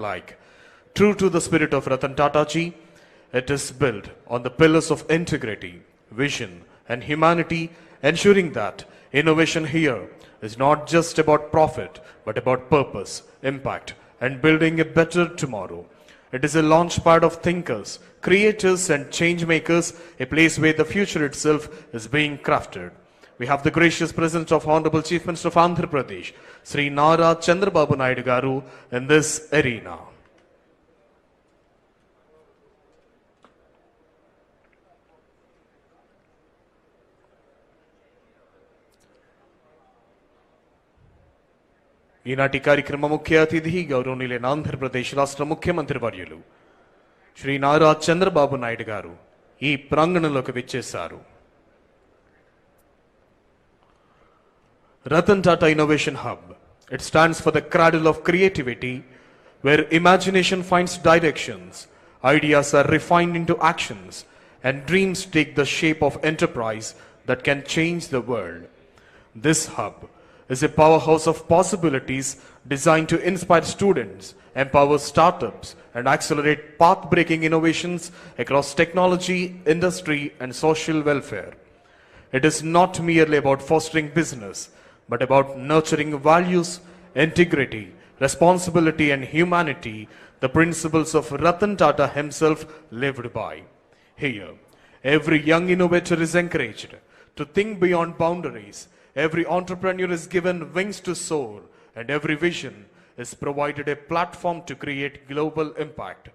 like. True to the spirit of Ratan Tata ji, it is built on the pillars of integrity, vision, and humanity, ensuring that innovation here is not just about profit, but about purpose, impact, and building a better tomorrow. It is a launchpad of thinkers, creators, and change makers, a place where the future itself is being crafted. We have the gracious presence of Honorable Chief Minister of Andhra Pradesh, Sri Nara Chandrababu Naidu Garu, in this arena. ఈనాటి కార్యక్రమ ముఖ్య అతిథి గౌరవనీయులైన ఆంధ్రప్రదేశ్ రాష్ట్ర ముఖ్యమంత్రి వర్యులు శ్రీ నారా చంద్రబాబు నాయుడు గారు ఈ ప్రాంగణంలోకి విచ్చేశారు. Ratan Tata Innovation Hub. It stands for the cradle of creativity, where imagination finds directions, ideas are refined into actions, and dreams take the shape of enterprise that can change the world. This hub is a powerhouse of possibilities designed to inspire students, empower startups, and accelerate path-breaking innovations across technology, industry, and social welfare. It is not merely about fostering business, but about nurturing values, integrity, responsibility, and humanity, the principles of Ratan Tata himself lived by. Here, every young innovator is encouraged to think beyond boundaries, every entrepreneur is given wings to soar, and every vision is provided a platform to create global impact.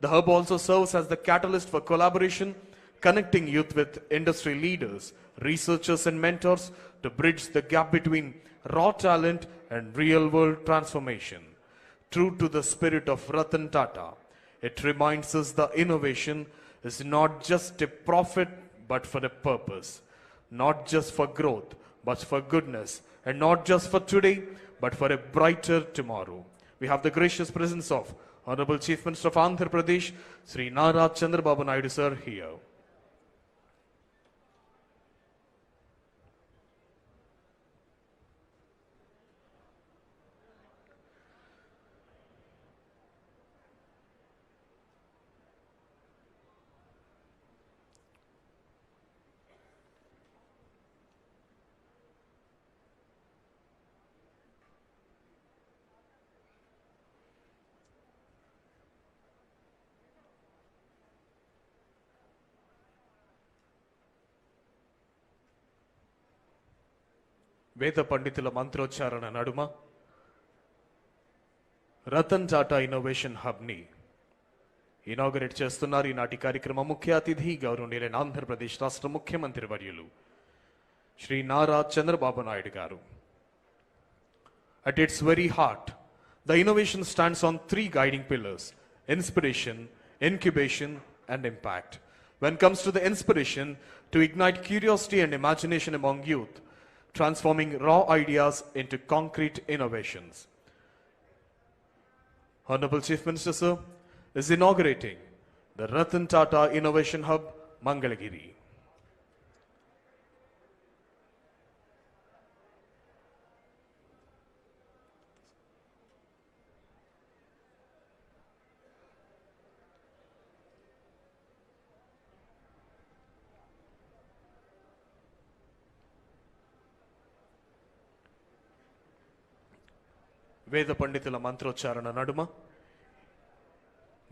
The hub also serves as the catalyst for collaboration, connecting youth with industry leaders, researchers, and mentors to bridge the gap between raw talent and real-world transformation. True to the spirit of Ratan Tata, it reminds us that innovation is not just a profit but for a purpose, not just for growth but for goodness, and not just for today but for a brighter tomorrow. We have the gracious presence of Honorable Chief Minister of Andhra Pradesh, Sri Nara Chandrababu Naidu sir here. వేద పండితుల మంత్రోచ్చారణ నడుమ Ratan Tata innovation హబ్ని inaugurate చేస్తున్నారు. ఈనాటి కార్యక్రమ ముఖ్య అతిథి గౌరవనీయులైన ఆంధ్రప్రదేశ్ రాష్ట్ర ముఖ్యమంత్రి వర్యులు శ్రీ నారా చంద్రబాబు నాయుడు గారు. At its very heart, the innovation stands on three guiding pillars: inspiration, incubation, and impact. When it comes to the inspiration, to ignite curiosity and imagination among youth, transforming raw ideas into concrete innovations. Honorable Chief Minister sir is inaugurating the Ratan Tata Innovation Hub, Mangalagiri. వేద పండితుల మంత్రోచ్చారణ నడుమ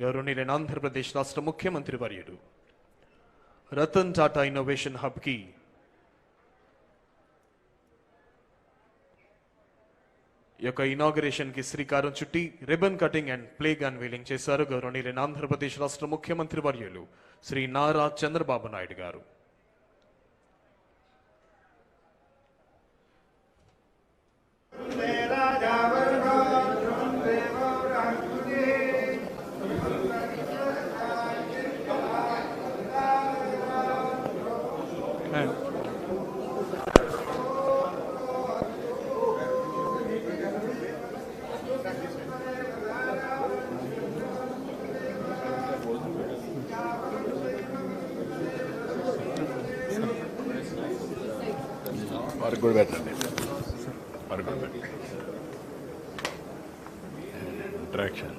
గౌరవనీయులైన ఆంధ్రప్రదేశ్ రాష్ట్ర ముఖ్యమంత్రి వర్యుడు Ratan Tata innovation హబ్కి యొక్క ఇనాగరేషన్కి శ్రీకారం చుట్టి ribbon cutting and plague unveiling చేశారు గౌరవనీయులైన ఆంధ్రప్రదేశ్ రాష్ట్ర ముఖ్యమంత్రి వర్యులు శ్రీ నారా చంద్రబాబు నాయుడు గారు. Good better. Interaction.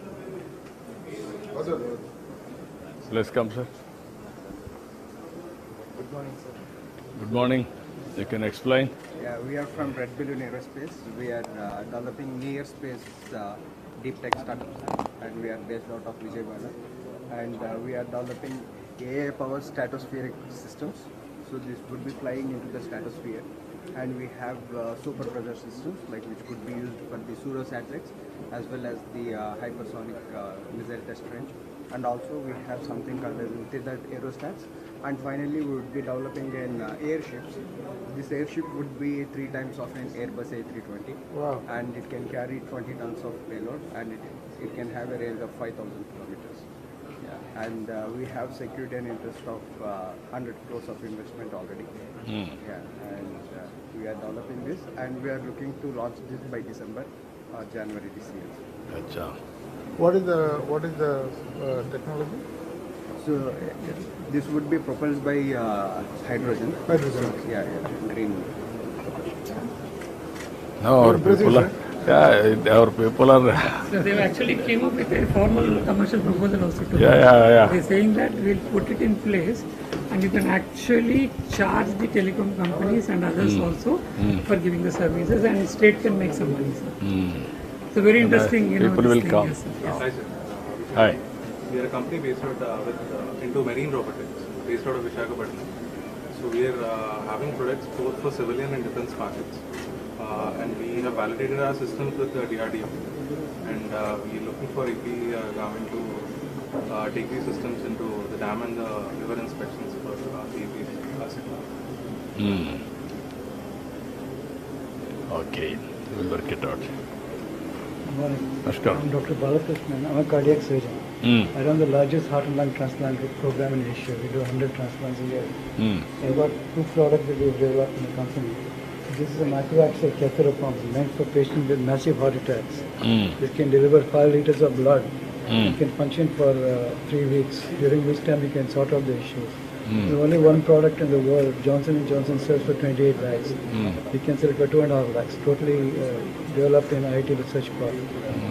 Let's come, sir. Good morning, sir. Good morning. You can explain. Yeah, we are from Red Balloon Aerospace. We are developing near space deep tech startups, and we are based out of Vijayawada. And we are developing AI-powered stratospheric systems. So this would be flying into the stratosphere, and we have super pressure systems which could be used for the pseudo satellites as well as the hypersonic missile test range. And also we have something called as multi-that aerostats. And finally, we would be developing an airships. This airship would be 3 times of an Airbus A320. Wow. And it can carry 20 tons of payload, and it can have a range of 5,000 kilometers. Yeah. And we have secured an interest of 100 crores of investment already. Yeah. And we are developing this, and we are looking to launch this by December or January this year. Acha. What is the technology? So this would be propelled by hydrogen. Hydrogen. Yeah, green. No, our people are. Yeah, our people are. So they actually came up with a formal commercial proposal also to Yeah. They're saying that we'll put it in place and you can actually charge the telecom companies and others also for giving the services, and state can make some money, sir. So very interesting, people this will thing, come. yes, sir. Yes. Hi, sir. Hi. We are a company based out into marine robotics, based out of Avishkarana. So we are having products both for civilian and defense markets, and we have validated our systems with the DRDO, and we are looking for AP government to take these systems into the dam and the river inspections for the AP sector. Okay, we'll work it out. Good morning. Namaskar. I'm Dr. Bharat. I'm a cardiac surgeon. I run the largest heart and lung transplant program in Asia. We do 100 transplants a year. I've got 2 products that we've developed in the company. This is a microaxial catheter pump meant for patients with massive heart attacks. This can deliver 5 liters of blood. It can function for 3 weeks, during which time we can sort out the issues. There's only one product in the world. Johnson & Johnson sells for 28 lakhs. We can sell it for 2.5 lakhs. Totally developed in IIT Research Park.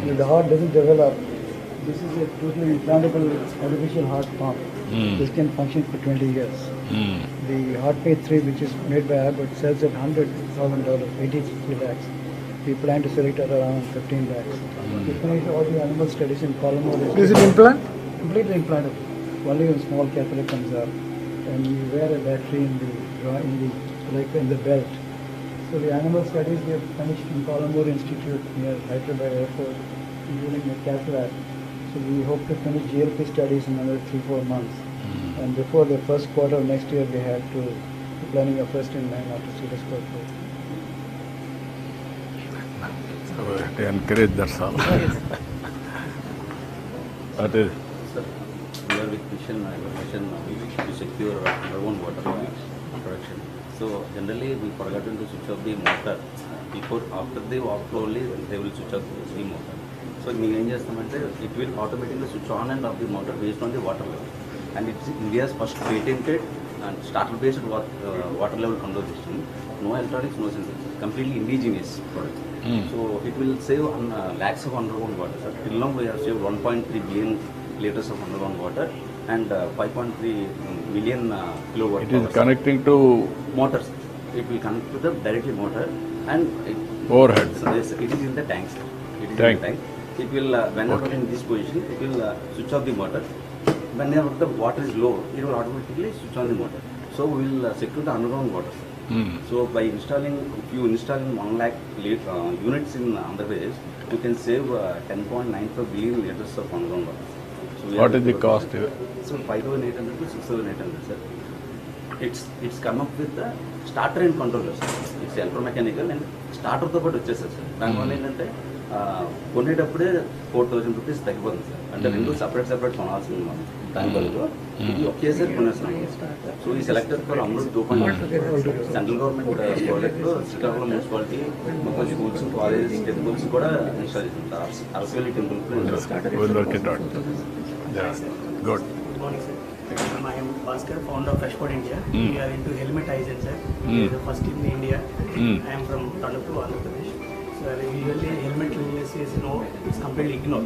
And if the heart doesn't develop, this is a totally implantable artificial heart pump. This can function for 20 years. The HeartMate 3, which is made by Abbott, sells at $100,000, 83 lakhs. We plan to sell it at around 15 lakhs. We finished all the animal studies in Colombo. Is it implant? Completely implantable. Only a small catheter comes up, and you wear a battery in the belt. So the animal studies we have finished in Colombo Institute near Hyderabad Airport, including the cath lab. So we hope to finish GLP studies in another 3-4 months. And before the first quarter of next year, we have to planning a first in man after pseudoscope. So they encourage, that's all. That is. Sir, we are with mission to secure our own water production. So generally we forgotten to switch off the motor before, after the overflow only they will switch off the motor. So it will automatically switch on and off the motor based on the water level. And it's India's first patented and starter-based water level control system. No electronics, no sensors. Completely indigenous product. So it will save lakhs of underground water. Sir. Till now we have saved 1.3 billion liters of underground water and 5.3 million kilowatt. It is connecting to motors. It will connect to the directly motor and overhead. So it is in the tank. Sir. It is Tank. in the tank. It will whenever in this position, it will switch off the motor. Whenever the water is low, it will automatically switch on the motor. So we will secure the underground water. So by installing, if you install in 1 lakh units in Andhra Pradesh, you can save 10.95 billion liters of underground water. So What is the cost? So 5,800 to 6,800, sir. It's come up with the starter and controller, sir. It's electromechanical and starter తో పాటు వచ్చేసారు sir. దానివల్ల ఏంటంటే కొనేటప్పుడే 4,000 rupees తగ్గిపోతుంది sir. అంటే రెండు separate కొనాల్సింది మనం. దాని బదులు ఇది ఒకేసారి కొనేస్తున్నాం. సో ఈ selector for Amrut 2.0 central government project Srikakulam municipality మొత్తం స్కూల్స్, కాలేజెస్, టెంపుల్స్ కూడా ఇన్స్టాల్ చేసింటారు. Arasavalli temple We'll work it out. Yeah, good. Good morning, sir. I am Bhaskar, founder of Freshport India. We are into helmet hygiene, sir. We are the first in India. I am from Tata, Andhra Pradesh. So Sir, usually helmet cleanliness is it's completely ignored.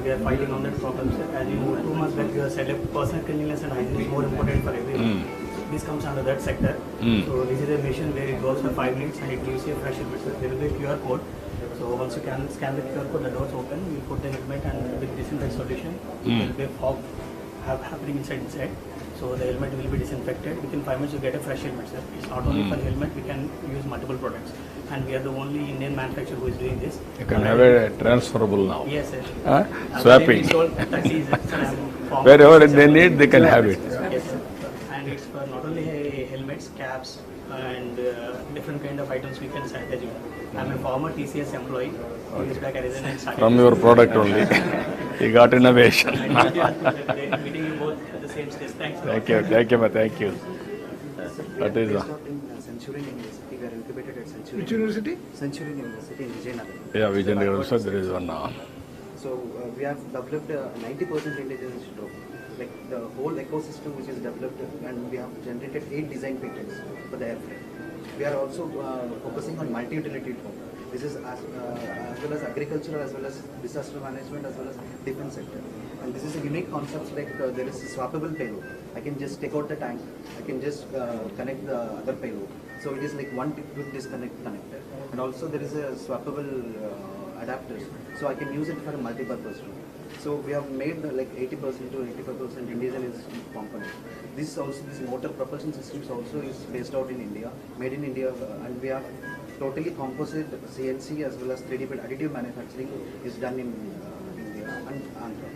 We are fighting on that problem, sir. As you know, 2 months back you have said that personal cleanliness and hygiene is more important for everyone. This comes under that sector. So this is a mission where it goes for 5 minutes and it gives you a fresh helmet, sir. There will be a QR code. So once you can scan the QR code, the doors open, we put the helmet and with disinfect solution, there will be a fog happening inside. So the helmet will be disinfected. Within 5 minutes you get a fresh helmet, sir. It's not only for helmet, we can use multiple products. And we are the only Indian manufacturer who is doing this. You can have a transferable now. Yes, sir. Swapping. We sold taxis, sir. Wherever they need, they can have it. Yes, sir. And it's for not only helmets, caps, and different kind of items we can sanitize you. I'm a former TCS employee. Years back I resigned and started. From your product only. You got innovation. Meeting you both at the same stage. Thanks. Thank you, thank you. That is Centurion University, we are incubated at Centurion. Which university? Centurion University in Vijayanagar. yeah, Vijayanagar also there is one. So we have developed 90% intelligence drone. Like the whole ecosystem which is developed, and we have generated 8 design patents for the airframe. We are also focusing on multi-utility drone. This is as well as agricultural, as well as disaster management, as well as defense sector. And this is a unique concept, like there is a swappable payload. I can just take out the tank, I can just connect the other payload. So it is like one quick disconnect connector. And also there is a swappable adapters. So I can use it for a multi-purpose room. So we have made like 80% to 85% indigenous component. This motor propulsion systems also is based out in India, made in India, and we have totally composite CNC as well as 3D print additive manufacturing is done in India and Andhra.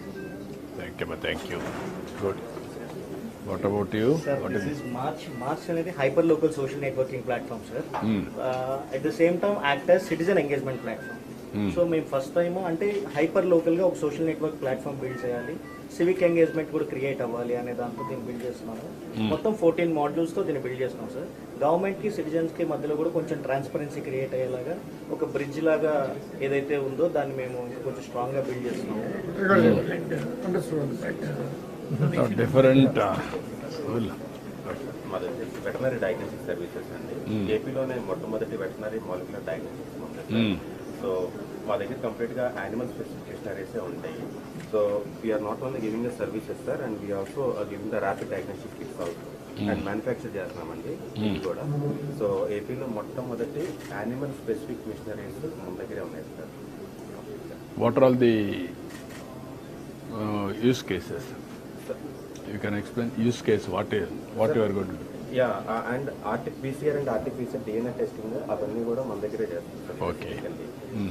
Thank you. Good. What about you? Sir, this is March అనేది hyper local social networking platform, sir. At the same time act as citizen engagement platform. So మేము first time అంటే hyper లోకల్గా ఒక social network platform build చేయాలి, civic engagement కూడా create అవ్వాలి అనే దాంతో దీన్ని బిల్డ్ చేస్తున్నాము. మొత్తం 14 మాడ్యూల్స్తో దీన్ని బిల్డ్ చేస్తున్నాం సార్. గవర్నమెంట్కి సిటిజన్స్కి మధ్యలో కూడా కొంచెం ట్రాన్స్పరెన్సీ క్రియేట్ అయ్యేలాగా ఒక బ్రిడ్జ్ లాగా ఏదైతే ఉందో దాన్ని మేము కొంచెం స్ట్రాంగ్గా బిల్డ్ చేస్తున్నాము. డిఫరెంట్ మాది వెటనరీ డయాగ్నోస్టిక్ సర్వీసెస్ అండి. ఏపీలోనే మొట్టమొదటి వెటనరీ మాలిక్యులర్ డయాగ్నోస్టిక్స్. సో మా దగ్గర కంప్లీట్గా యానిమల్ స్పెసిఫికేషనరీసే ఉంటాయి. So we are not only giving the services sir, and we also giving the rapid diagnostic kits also and manufacture చేస్తున్నామండి ఇది కూడా. సో ఏపీలో మొట్టమొదటి యానిమల్ స్పెసిఫిక్ మిషనరీస్ మన దగ్గరే ఉన్నాయి sir. What are all the use cases? You can explain use case, what you are going to do? And PCR and artificial DNA testing అవన్నీ కూడా మన దగ్గరే చేస్తాం. ఓకే.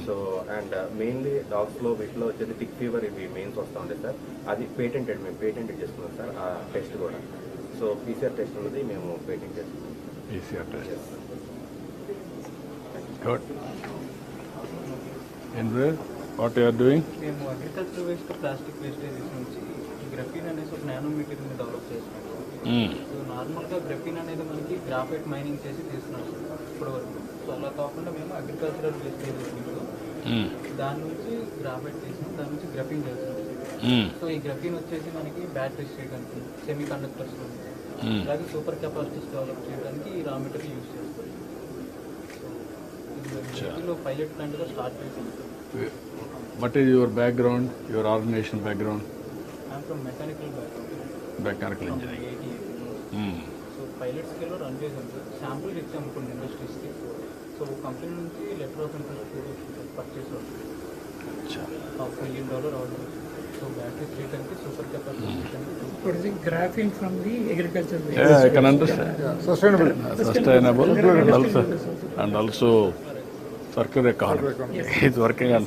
సో అండ్ మెయిన్లీ డాగ్స్లో వీటిలో వచ్చేది టిక్ ఫీవర్ ఇవి మెయిన్స్ వస్తూ ఉంటాయి సార్. అది మేము పేటెంటెడ్ చేసుకున్నాం సార్ ఆ టెస్ట్ కూడా. సో PCR టెస్ట్ అనేది మేము పేటెంట్ చేసుకున్నాం. PCR test. Good. And what you are doing? మేము అగ్రికల్చర్ వేస్ట్ ప్లాస్టిక్ వేస్టేజెస్ నుంచి గ్రఫీన్ అనేసి ఒక నానో మెటీరియల్ని డెవలప్ చేస్తున్నాం. సో నార్మల్గా గ్రఫీన్ అనేది మనకి గ్రాఫైట్ మైనింగ్ చేసి తీస్తున్నాం సార్ ఇప్పటి వరకు. సో అలా కాకుండా మేము అగ్రికల్చరల్ వేస్టేజెస్ దాని నుంచి గ్రాఫైట్ తీసినాం, దాని నుంచి గ్రఫీన్ చేస్తున్నాం. సో ఈ గ్రఫీన్ వచ్చేసి మనకి బ్యాటరీస్ చేయడానికి, సెమీ కండక్టర్స్, అలాగే సూపర్ కెపాసిటీస్ డెవలప్ చేయడానికి ఈ రా మెటీరియల్ యూజ్ చేస్తాం. సో ఇది పైలట్ ప్లాంట్గా స్టార్ట్ చేసింది. What is your background, your organization background? I am from mechanical background. Mechanical engineering. So pilot స్కేల్లో రన్ చేసాం సార్. శాంపుల్ ఇచ్చాము కొన్ని ఇండస్ట్రీస్కి. సో కంపెనీ నుంచి లెటర్ ఆఫ్ ఇంట్రెస్ట్ పర్చేస్ అవుతుంది. $5 million order. So battery చేయడానికి super capacity graphene from the agriculture waste. Yeah, I can understand. Sustainable. Sustainable and also circular economy. He's working on.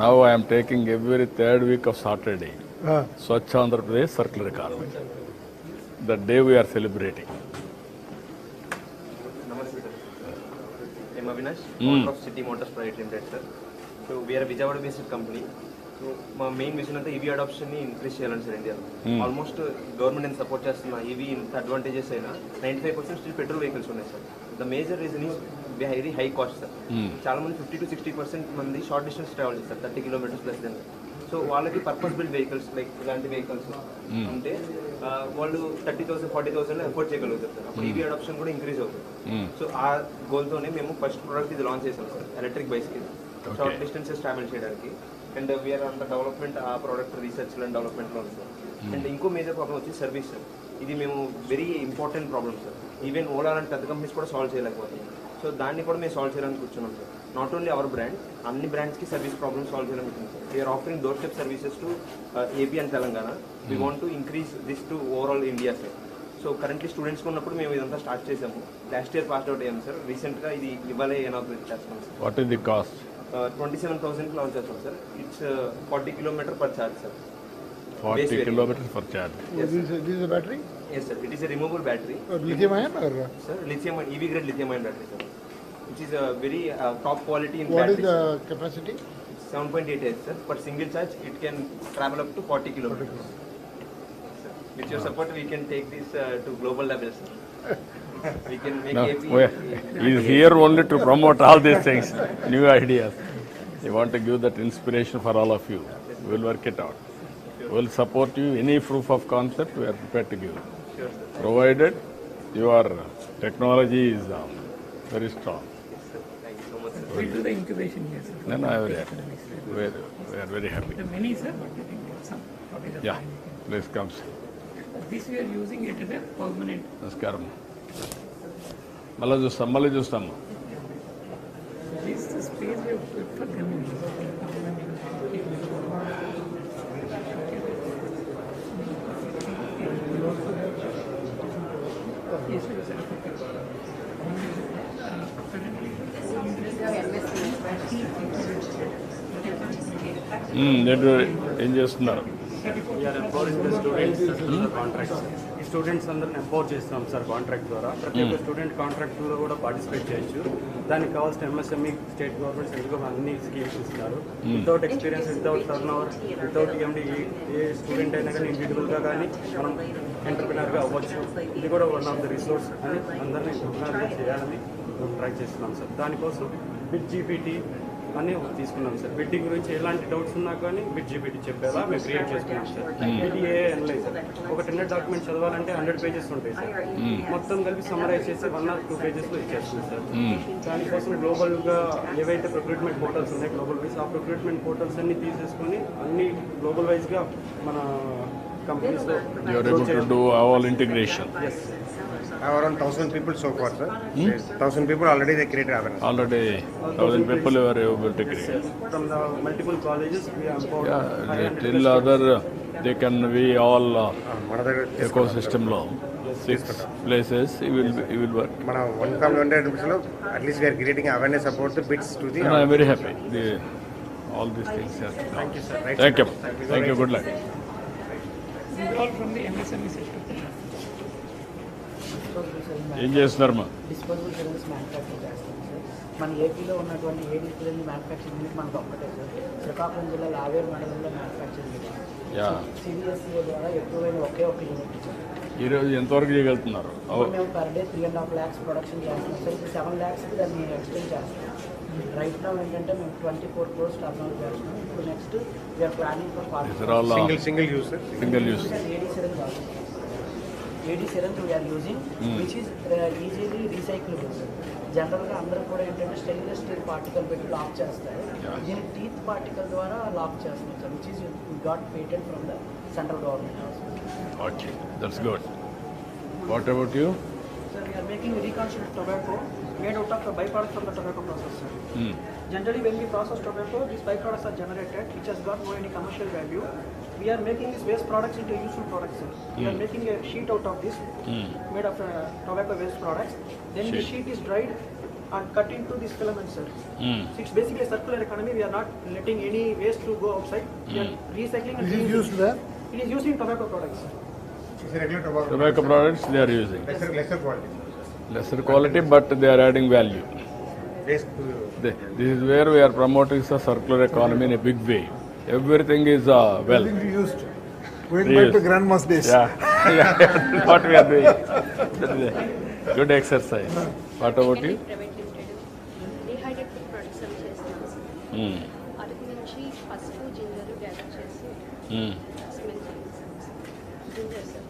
Now I am taking every 3rd week of Saturday. Swachh Andhra Pradesh circular economy. The day we are celebrating. Namaste sir. I'm Avinash, owner of City Motors Private Limited sir. So we are a Vijayawada based company. So my main vision is EV adoption ni increase cheyalani sir India. Almost government and support chestunna EV inta advantages aina 95% still petrol vehicles unnai sir. The major reason is very high cost sir. చాలా మంది 50 to 60% మంది short distance travel చేస్తారు 30 kilometers plus than. So వాళ్ళకి purpose build vehicles like ఇలాంటి vehicles ఉంటే వాళ్ళు 30,000 40,000 afford చేయగలుగుతారు sir. అప్పుడు ఈవీ అడాప్షన్ కూడా ఇంక్రీజ్ అవుతుంది. సో ఆ గోల్తోనే మేము ఫస్ట్ ప్రోడక్ట్ ఇది లాంచ్ చేసాం sir, electric bicycle short distances travel చేయడానికి. And we're on the development, ఆ ప్రోడక్ట్ రీసెర్చ్ అండ్ డెవలప్మెంట్లో ఉంది సార్. అండ్ ఇంకో మేజర్ ప్రాబ్లం వచ్చి సర్వీస్ సార్. ఇది మేము very important problem sir. Even Ola లాంటి పెద్ద కంపెనీస్ కూడా సాల్వ్ చేయలేకపోతున్నాం. సో దాన్ని కూడా మేము సాల్వ్ చేయడానికి కూర్చున్నాం sir. Not only our brand, అన్ని బ్రాండ్స్కి సర్వీస్ ప్రాబ్లమ్ సాల్వ్ చేయడానికి కూర్చున్నాం sir. We are offering doorstep services to AP and Telangana. We want to increase this to overall India sir. So currently స్టూడెంట్స్కి ఉన్నప్పుడు మేము ఇదంతా స్టార్ట్ చేసాము. లాస్ట్ ఇయర్ పాస్ అవుట్ అయ్యాము సార్. రీసెంట్గా ఇది ఇవ్వాలే ఇనాగ్రేట్ చేస్తాం sir. What is the cost? 27,000 launch చేస్తాం sir. It's 40 kilometers per charge sir. 40 kilometers per charge. Yes, This is a battery? Yes sir, it is a removable battery. Lithium ion or? Sir, lithium EV grade lithium ion battery sir, which is a very top quality in What battery. is the capacity? 7.88 sir. Per single charge it can travel up to 40 kilometers. Sir, with your support we can take this to global levels sir. We can make No, AP. he is here only to promote all these things, new ideas. We want to give that inspiration for all of you. We will work it out. We will support you. Any proof of concept, we are prepared to give. Sure sir. Provided your technology is very strong. Thank you so much sir. We do the incubation here, sir. Then we are very happy. The many, sir, but I think some. What is the Yeah, please come. This we are using it as a permanent. నమస్కారం. మళ్ళీ చూస్తాము. This is the space we have put for them. Yes, sir. ఏం చేస్తున్నారు? We are empowering the students contracts. ఈ students అందరిని empower చేస్తున్నాం sir contract ద్వారా. ప్రతి ఒక్క స్టూడెంట్ కాంట్రాక్ట్ ద్వారా కూడా పార్టిసిపేట్ చేయొచ్చు. దానికి కావాల్సిన ఎంఎస్ఎంఈ స్టేట్ గవర్నమెంట్ సెంట్రల్ అన్ని స్కీమ్స్ ఇస్తున్నారు. Without experience, without turnover, without ఎండి ఏ స్టూడెంట్ అయినా కానీ ఇండివిజువల్గా కానీ మనం ఎంటర్ప్రినర్గా అవ్వచ్చు. ఇది కూడా వన్ ఆఫ్ ద రిసోర్స్ అని అందరినీ ఎంటర్ప్రినర్గా చేయాలని ట్రై చేస్తున్నాం సార్. దానికోసం బిట్ జీపీటీ అని తీసుకున్నాం సార్. బిడ్డింగ్ గురించి ఎలాంటి డౌట్స్ ఉన్నా కానీ బిట్ జీపీటీ చెప్పేలా మేము క్రియేట్ చేసుకున్నాం సార్. బిడిఏ అనలైజర్ ఒక టెండర్ డాక్యుమెంట్ చదవాలంటే 100 pages ఉంటాయి సార్. మొత్తం కలిపి సమ్మరైజ్ చేసి 1 or 2 pagesలో ఇచ్చేస్తుంది సార్. దానికోసం గ్లోబల్గా ఏవైతే ప్రొక్యూట్మెంట్ పోర్టల్స్ ఉన్నాయి గ్లోబల్ వైజ్, ఆ ప్రొక్యూట్మెంట్ పోర్టల్స్ అన్ని తీసేసుకొని అన్ని గ్లోబల్ వైజ్గా మన కంపెనీస్లో integration. Around 1,000 people so far, sir. 1,000 people already they created awareness. Already 1,000 people were able to create. From the multiple colleges, we are empowered. Yeah, till other they can be all ecosystem law. 6 places he will work. Mana 1,100 lo at least we are creating awareness about the bits to the. I am very happy. All these things. Thank you, sir. Thank you. Good luck. These are all from the MSME sector. ఏం చేస్తున్నారమ్మా? Disposable cylinders manufacture చేస్తాం sir. మన ఏపీలో ఉన్నటువంటి 7 cylinder manufacturing unit మనకు ఒక్కటే sir. Srikakulam జిల్లాలో ఆవేరు మండలంలో manufacturing unit. CBSE ద్వారా ఎక్కువైన ఒకే ఒక యూనిట్ సార్. ఈరోజు ఎంతవరకు చేయగలుగుతున్నారు? మేము పర్ డే 3.5 lakhs ప్రొడక్షన్ చేస్తున్నాం సార్. ఇప్పుడు 7 lakhsకి దాన్ని ఎక్స్టెండ్ చేస్తాం. రైట్ నౌ ఏంటంటే మేము 24 crores టర్న్ ఓవర్ చేస్తున్నాం. ఇప్పుడు next we are planning for 40 single use sir. Single use. AD syringe we are using, which is easily recyclable. జనరల్గా అందరూ కూడా ఏంటంటే స్టెయిన్లెస్ స్టీల్ పార్టికల్ పెట్టి లాక్ చేస్తారు. దీని టీత్ పార్టికల్ ద్వారా లాక్ చేస్తున్నాం sir, which is got patent from the central government. Okay, that's good. What about you? Sir, we are making reconstructed tobacco made out of the byproduct from the tobacco process, sir. Generally, when we process tobacco, these byproducts are generated, which has got no any commercial value. We are making these waste products into useful products, sir. We are making a sheet out of this, made of tobacco waste products. Then the sheet is dried and cut into these filaments, sir. So it's basically a circular economy. We are not letting any waste to go outside. We are recycling and reusing. Used where? It is used in tobacco products, sir. It's a regular Tobacco products they are using. lesser quality. Lesser quality, but they are adding value. This is where we are promoting the circular economy in a big way. Everything is well. Everything reused. Going back to grandma's days. Yeah. What we are doing. That is a good exercise. What about you? Dehydrated products అవి చేస్తున్నాం. అరకు నుంచి పసుపు ginger gather Ginger, sir.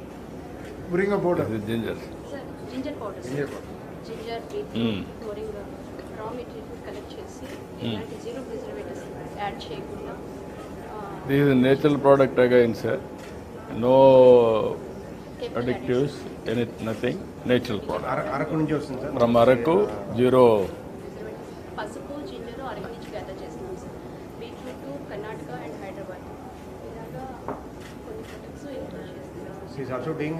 Bring a border. This is ginger. Sir, ginger powder. Ginger powder. Ginger, beetroot, moringa, raw material collect చేసి ఇలాంటి zero preservatives add చేయకుండా This is a natural product again, sir. No additives, nothing. Natural product. Araku నుంచి వస్తుంది sir. From Araku, zero. పసుపు ginger Araku నుంచి gather చేస్తున్నాం sir. Beetroot Karnataka and Hyderabad ఇలాగా కొన్ని ప్రొడక్ట్స్ ఇంక్లూడ్ చేస్తున్నాం. She's also doing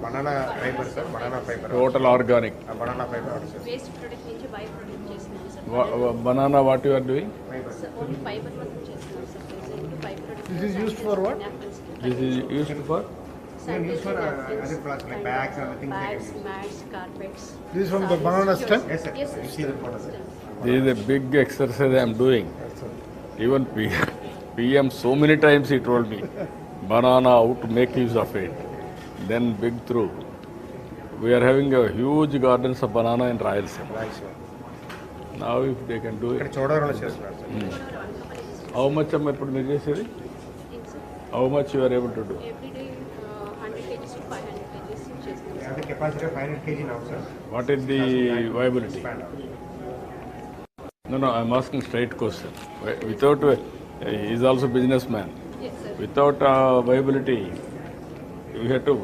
banana fiber, sir. Banana fiber. Total organic. Banana fiber also. Waste product నుంచి by product చేస్తున్నాం sir. Banana, what you are doing? Sir only fibre మాత్రం చేస్తున్నాం sir. Present by product. This is used for what? This is used for? Used for other products like bags and things like bags, mats, carpets. This is from the banana stem? Yes, sir. Yes, You see the photo, sir. This is a big exercise I am doing. Even PM so many times he told me, banana, how to make use of it. Then big through. We are having a huge gardens of banana in Rayalaseema. Right, sir. Now if they can do ఇక్కడ it. చూడవరంలో చేస్తున్నారు sir. How much am I putting this? How much you are able to do? Every day 100 kgs to 500 kgs చేస్తున్నాం sir. అంటే capacity 500 kg now, sir. What is the viability? No, I am asking straight question. Without, he is also businessman. Yes, sir. Without viability, you have to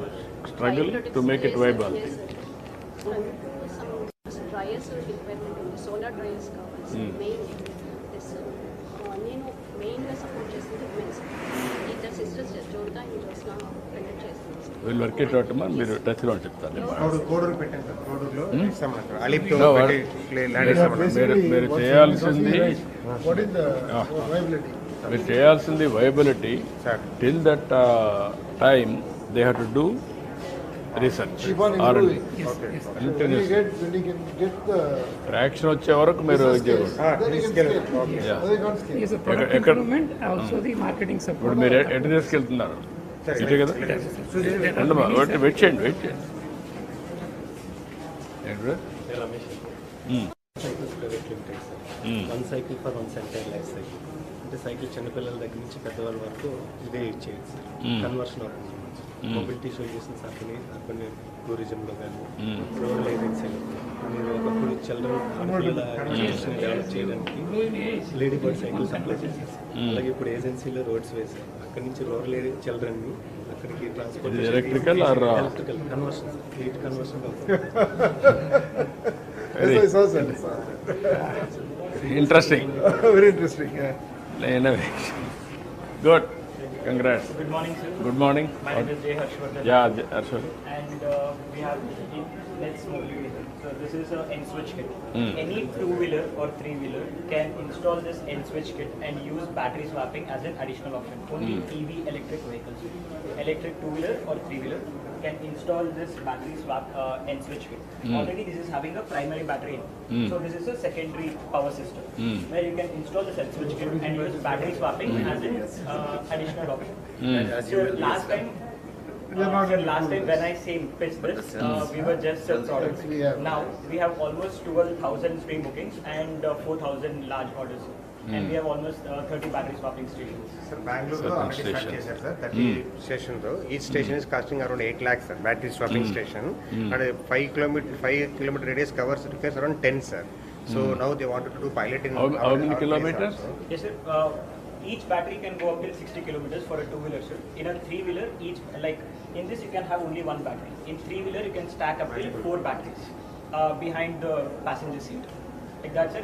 struggle to make it viable. Yes, sir. Some dryers requirement ఉంది. Solar dryers కావాలి sir. Main నేను మెయిన్గా support చేస్తుంది women's. ఇద్దరు sisters జోరుగా ఈ రోజున conduct చేస్తున్నాను sir. We'll work it out, man. మీరు టచ్లో చెప్తాను. కోడూరు పెట్టాను సార్. కోడూరులో ఇస్తామన్నారు. అలీప్తో No, ల్యాండ్ ఇస్తామన్నారు. మీరు చేయాల్సింది What is the viability? మీరు చేయాల్సింది viability. Till that time they have to do research. Keep on improving. When you can get the traction వచ్చే వరకు మీరు then you can scale. Yeah. They can't scale. Yes, a product improvement, also the marketing support. ఇప్పుడు మీరు ఎటు తీసుకెళ్తున్నారు? ఇటే కదా రండమ్మా. వెయిట్ చేయండి. ఏంటి bro? Cycles private limited sir. 1 cycle for 1 centre life cycle. అంటే సైకిల్ చిన్నపిల్లల దగ్గర నుంచి పెద్దవాళ్ళ వరకు ఇదే యూజ్ చేయొచ్చు సార్. కన్వర్షన్ అవుతుంది. మొబిలిటీ సొల్యూషన్స్ అర్బన్ టూరిజంలో కానీ రూరల్ ఏజెన్సీలో మీరు ఒకప్పుడు చిల్డ్రన్ పిల్లల ఎడ్యుకేషన్ డెవలప్ చేయడానికి లేడీ బర్డ్ సైకిల్ సప్లై చేశారు. అలాగే ఇప్పుడు ఏజెన్సీలో రోడ్స్ వేశారు. అక్కడి నుంచి రూరల్ ఏరియా చిల్డ్రన్ని అక్కడికి transport electrical conversion heat conversion Interesting. Very interesting. Good. Congrats. Good morning, sir. Good morning. My name is Jay Harshvardhan. Yeah, Harshvardhan. And we have Let's Mobility. So this is an end switch kit. Any two-wheeler or three-wheeler can install this end switch kit and use battery swapping as an additional option. Only EV electric vehicles, electric two-wheeler or three-wheeler can install this battery swap end switch kit. Already this is having a primary battery in. So this is a secondary power system where you can install this end switch kit and use battery swapping as an additional option. So last time when I pitched this, we were just products. Now we have almost 12,000 stream bookings and 4,000 large orders. And we have almost 30 battery swapping stations. Sir, Bangalore already start చేశారు sir. 30 stations. Each station is costing around 8 lakhs, sir. Battery swapping station. And 5 kilometer radius covers requires around 10, sir. So now they wanted to do pilot in how many kilometers? Yes, sir. Each battery can go up till 60 kilometers for a two-wheeler, sir. In a three-wheeler, in this you can have only one battery. In three-wheeler, you can stack up till 4 batteries behind the passenger seat. Like that, sir.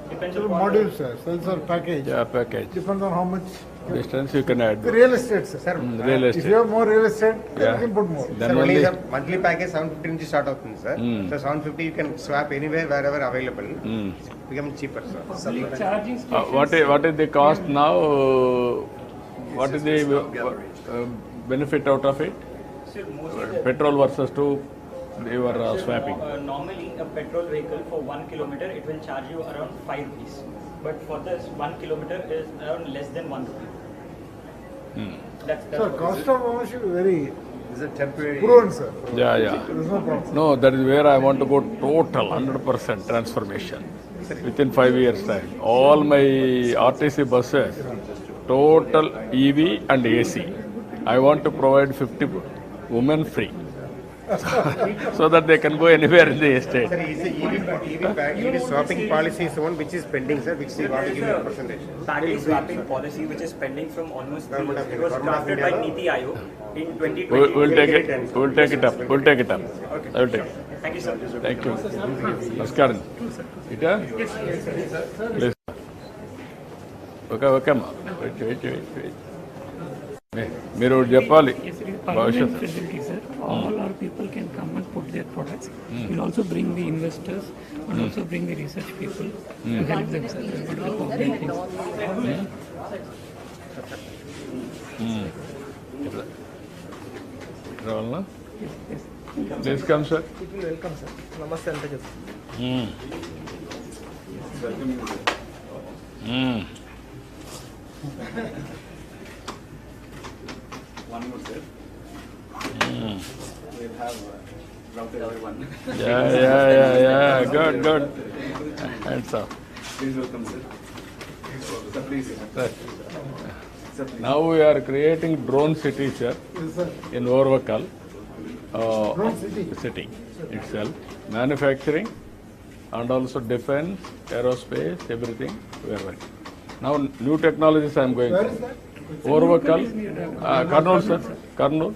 Depends So upon modules, sir. Sensor package. Yeah, package. Depends on how much Distance you can add. the real estate, sir. Real If estate. you have more real estate, then Yeah. you can put more. Then Sir, only only the monthly package 750 నుంచి start అవుతుంది sir. So 750 you can swap anywhere wherever available. Become cheaper, sir. Charging stations. what is the cost now? What is the benefit out of it? Sir, mostly Petrol versus to you are swapping. Normally, a petrol vehicle for 1 kilometer it will charge you around 5 rupees. But for this, 1 kilometer is around less than 1 rupee. That's So what cost of ownership is very Is it temporary? prudent, sir. Yeah. There is no problem. No, that is where I want to go total 100% transformation within 5 years time. All my RTC buses total EV and AC. I want to provide 50 women free. So that they can go anywhere in the estate. Sir, EV swapping policy is one which is pending, sir, which you want to give me a percentage. Battery swapping policy which is pending from almost 3 years. It was drafted by Niti Aayog in 2020. We'll take it. We'll take it up. We'll take it up. Okay. I will take it. Thank you, sir. Thank you. Namaskaram. Ita? Please. Okay, ma. Wait. మీరు చెప్పాలి Permanent facility, sir. All our people can come and put their products. We'll also bring the investors and also bring the research people to help them, sir. రావాలనా? Please come, sir. Welcome, sir. Namaste, ante One more, sir. We'll have routed everyone. Yeah. Good. Hands up. Please welcome, sir. Sir, please. Sir, now we are creating drone city, sir, in Orvakal. City itself. Manufacturing and also defense, aerospace, everything we are working. Now new technologies I am going. Where is that? Orvakal, Kurnool, sir. Kurnool,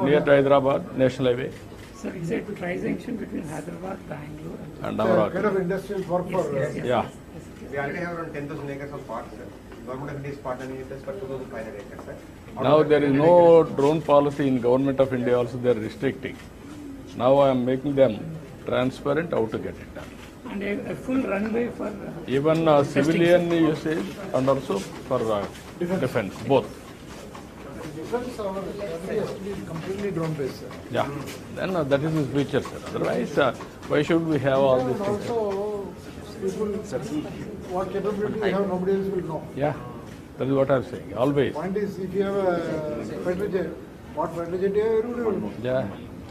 near to Hyderabad, National Highway. Sir, it's a tri-junction between Hyderabad, Bangalore and Kind Amar. of industrial park for... Yeah. We already have around 10,000 acres of parks, sir. Government of India is partnering with us for 2,500 acres, sir. Now there is no drone policy in Government of India also, they are restricting. Now I am making them transparent how to get it done. and a full runway for even civilian usage and also for defense, both. Defense, our strategy has to be completely drone based, sir. Yeah, then that is his future, sir. Otherwise, why should we have all And these things? also, people, what capability we have, nobody else will know. Yeah, that is what I am saying, always. Point is, if you have a fighter jet, what fighter jet you have, everybody will know. Yeah,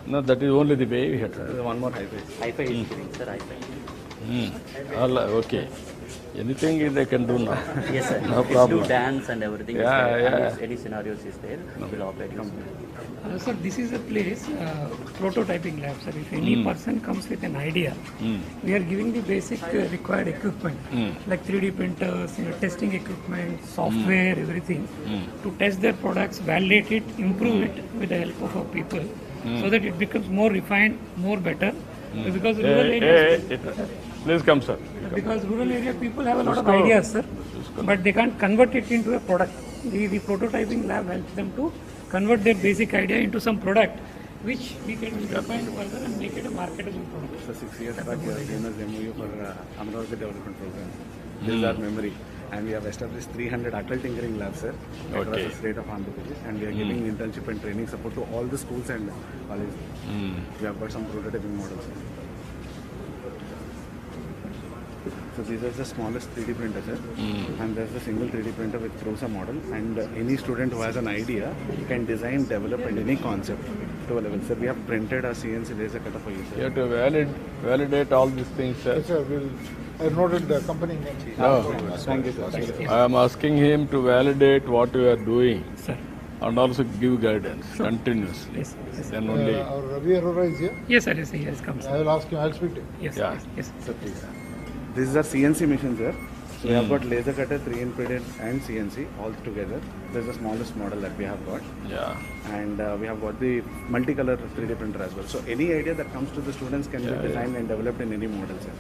no, that is only the way we have to. One more hi-fi. Hi-fi is giving, sir, hi-fi. All, okay. Anything they can do now. Yes, sir. No It's problem. do dance and everything. is Yeah, there. yeah. And if any scenarios is there, we'll operate. Sir, this is a place, prototyping lab, sir. If any person comes with an idea, we are giving the basic required equipment, like 3D printers, testing equipment, software, everything, to test their products, validate it, improve it with the help of our people, so that it becomes more refined, more better. Because rural areas, Please come, sir. because rural area people have a lot of ideas, sir, but they can't convert it into a product. The prototyping lab helps them to convert their basic idea into some product, which we can refine further and make it a marketable product. So 6 years back, we have famous MOU for Amar development program. This is our memory. And we have established 300 adult tinkering labs, sir, across the state of Andhra Pradesh. And we are giving internship and training support to all the schools and colleges. We have got some prototyping models. So these are the smallest 3D printers, sir. And there's a single 3D printer which throws a model. And any student who has an idea can design, develop, and any concept to a level. Sir, we have printed a CNC laser cutter for you, sir. You have to validate all these things, sir. Yes, sir, I noted the company name. No. Thank you, sir. Thank you. I am asking him to validate what you are doing, sir, and also give guidance continuously. Yes, yes. Then only. Our Ravi Arora is here. Yes, sir, yes, yes, comes. I will ask him, I will speak to him. Yes, Yeah. yes. Sir, please. This is our CNC machine, sir. So we have got laser cutter, 3 printed, and CNC all together. This is the smallest model that we have got. Yeah. And we have got the multicolor 3D printer as well. So any idea that comes to the students can be designed and developed in any model, sir.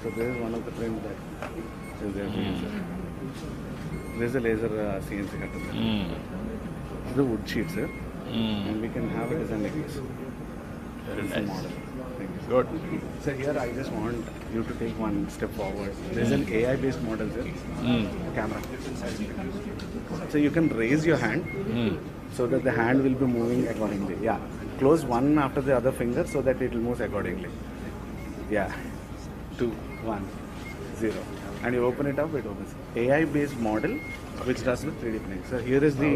So this is one of the prints that is there for you, sir. This is a laser CNC cutter, sir. This is the wood sheet, sir. And we can have it design like this. Very This is the nice. model. Thank you. Good. So here I just want you to take one step forward. There is an AI based model, sir. Camera. So you can raise your hand so that the hand will be moving accordingly. Yeah. Close one after the other finger so that it will move accordingly. Yeah. 2, 1, 0. and you open it up, it opens. AI-based model which does the 3D printing. So here is the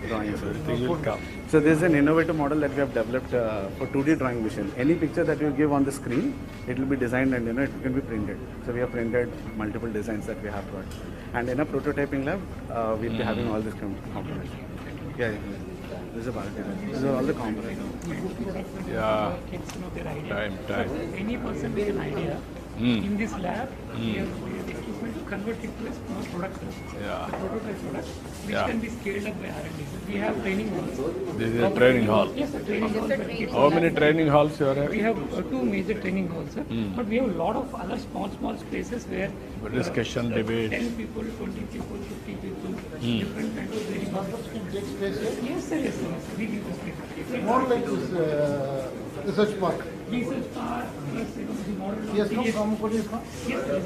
drawing. So Everything will come. so this is an innovative model that we have developed for 2D drawing machine. Any picture that you give on the screen, it will be designed and it can be printed. So we have printed multiple designs that we have brought. And in a prototyping lab, we'll be having all these components. Yeah. This is a Bharat. These are all the components. Yeah. Kids know their idea. Time. So any person with an idea in this lab, we have the equipment to convert it to a small product. Yeah. The prototype product, which Yeah. can be scaled up by R&D. We have training halls. This is a training hall. Yes, a training hall. where kids How many have- training halls you are having? We have two major training halls, sir. But we have a lot of other small spaces where Discussion, debate. 10 people, 20 people, 50 people, different kinds of training halls. Yes, sir, yes, sir. We give the space. More like this research park. Research park, plus the model. He has come from police, no? Yes, sir.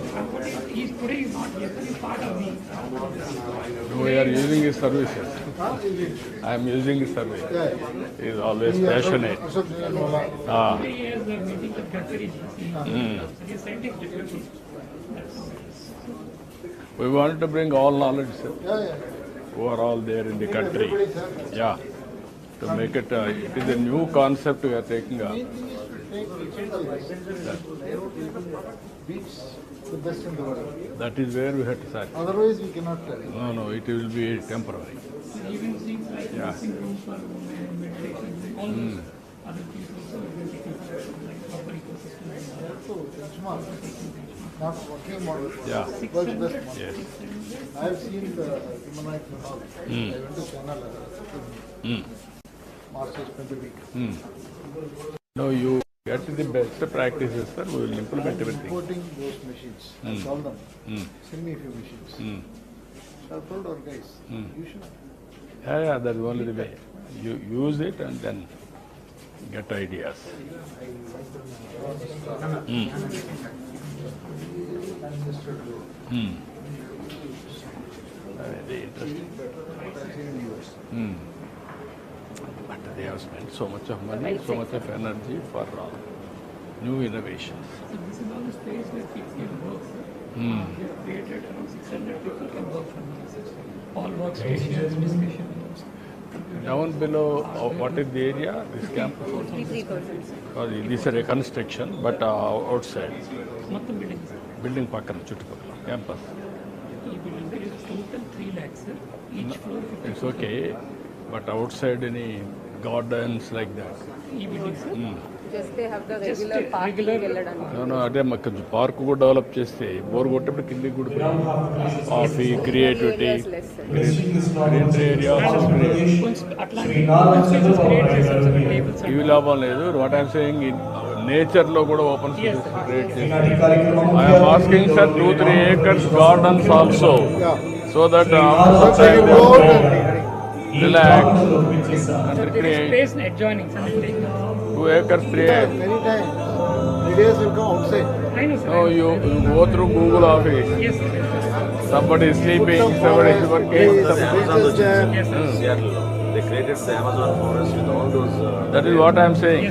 He's today is not here, sir. He's part of me. We are using his services. I am using his service. He is always passionate. Ah. Today he has a meeting with Dignitary. He is scientific deputy. We wanted to bring all knowledge, sir, Yeah. who are all there in the country. Yeah. To make it, it is a new concept we are taking up. Beats the best in the world. That is where we have to start. Otherwise, we cannot. No, it will be temporary. Even things like Yeah. dressing rooms for women, meditation, all those other things also we are taking care of, like proper ecosystem. So, benchmark. Not working model. Yeah. World's best model. Yes. I have seen the humanoid model. I went to China Masters spent a week. No, you get the best practices, sir. We will implement everything. Importing those machines. I told them, send me a few machines. So I told our guys, you should. Yeah, that's only the way. You use it and then get ideas. Very interesting. But they have spent so much of money, so much of energy for new innovations. So this is all the space where kids can work. We have created around 600 people can work from this. All workstations, discussion rooms. Down below, what is the area? This campus? 53%. This is a reconstruction, but outside. మొత్తం buildings Building పక్కన చుట్టుపక్కల campus. ఈ building there is total 3 lakhs sir. Each floor 50. It's okay, but outside any gardens like that. ఈ building sir Just they have the regular parking వెళ్ళడానికి. No, అదే మాకు కొంచెం park కూడా డెవలప్ చేస్తే బోర్ కొట్టేప్పుడు కిందికి కూడా కాఫీ క్రియేటివిటీ గ్రీనరీ ఏరియా అట్లాంటి spaces create చేశాం సార్ టేబుల్స్ ఇవి లాభం లేదు. వాట్ ఐఎమ్ సేయింగ్ నేచర్ లో కూడా ఓపెన్ స్పేస్ క్రియేట్ చేస్తాం. I'm asking sir 2-3 acres gardens also, so that relax and recreate. space adjoining something. 2 acres 3 acres. Many times, videos will come outside. I know sir. No, you go through Google Office. Yes sir. Somebody is sleeping, somebody is working. They created the Amazon forest with all those. That is what I am saying. You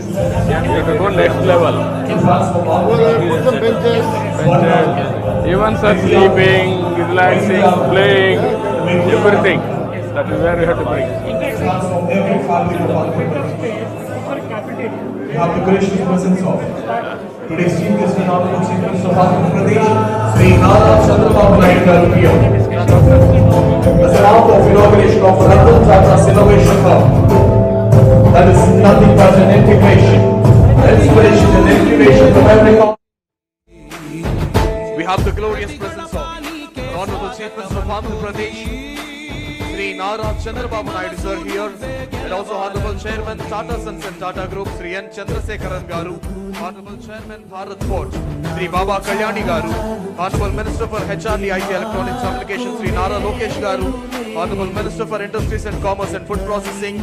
have to go next level. Put some benches. Even sir, sleeping, relaxing, playing, everything. That is where you have to bring. We have the gracious presence of today's chief guest and honorable chief minister of Andhra Pradesh, Sri Chandrababu garu here. As an out of inauguration of Ratan Tata's Innovation Hub, that is nothing but an integration, inspiration and incubation from every. We have the glorious presence of Honorable Chief Minister of Andhra Pradesh, Sri Chandrababu Naidu sir here, and also Honorable Chairman Tata Sons and Tata Group, Sri N. Chandrasekharan garu, Honorable Chairman Bharat Board, Sri Baba Kalyani garu, Honorable Minister for HRD IT Electronics Communications, Sri Nara Lokesh garu, Honorable Minister for Industries and Commerce and Food Processing,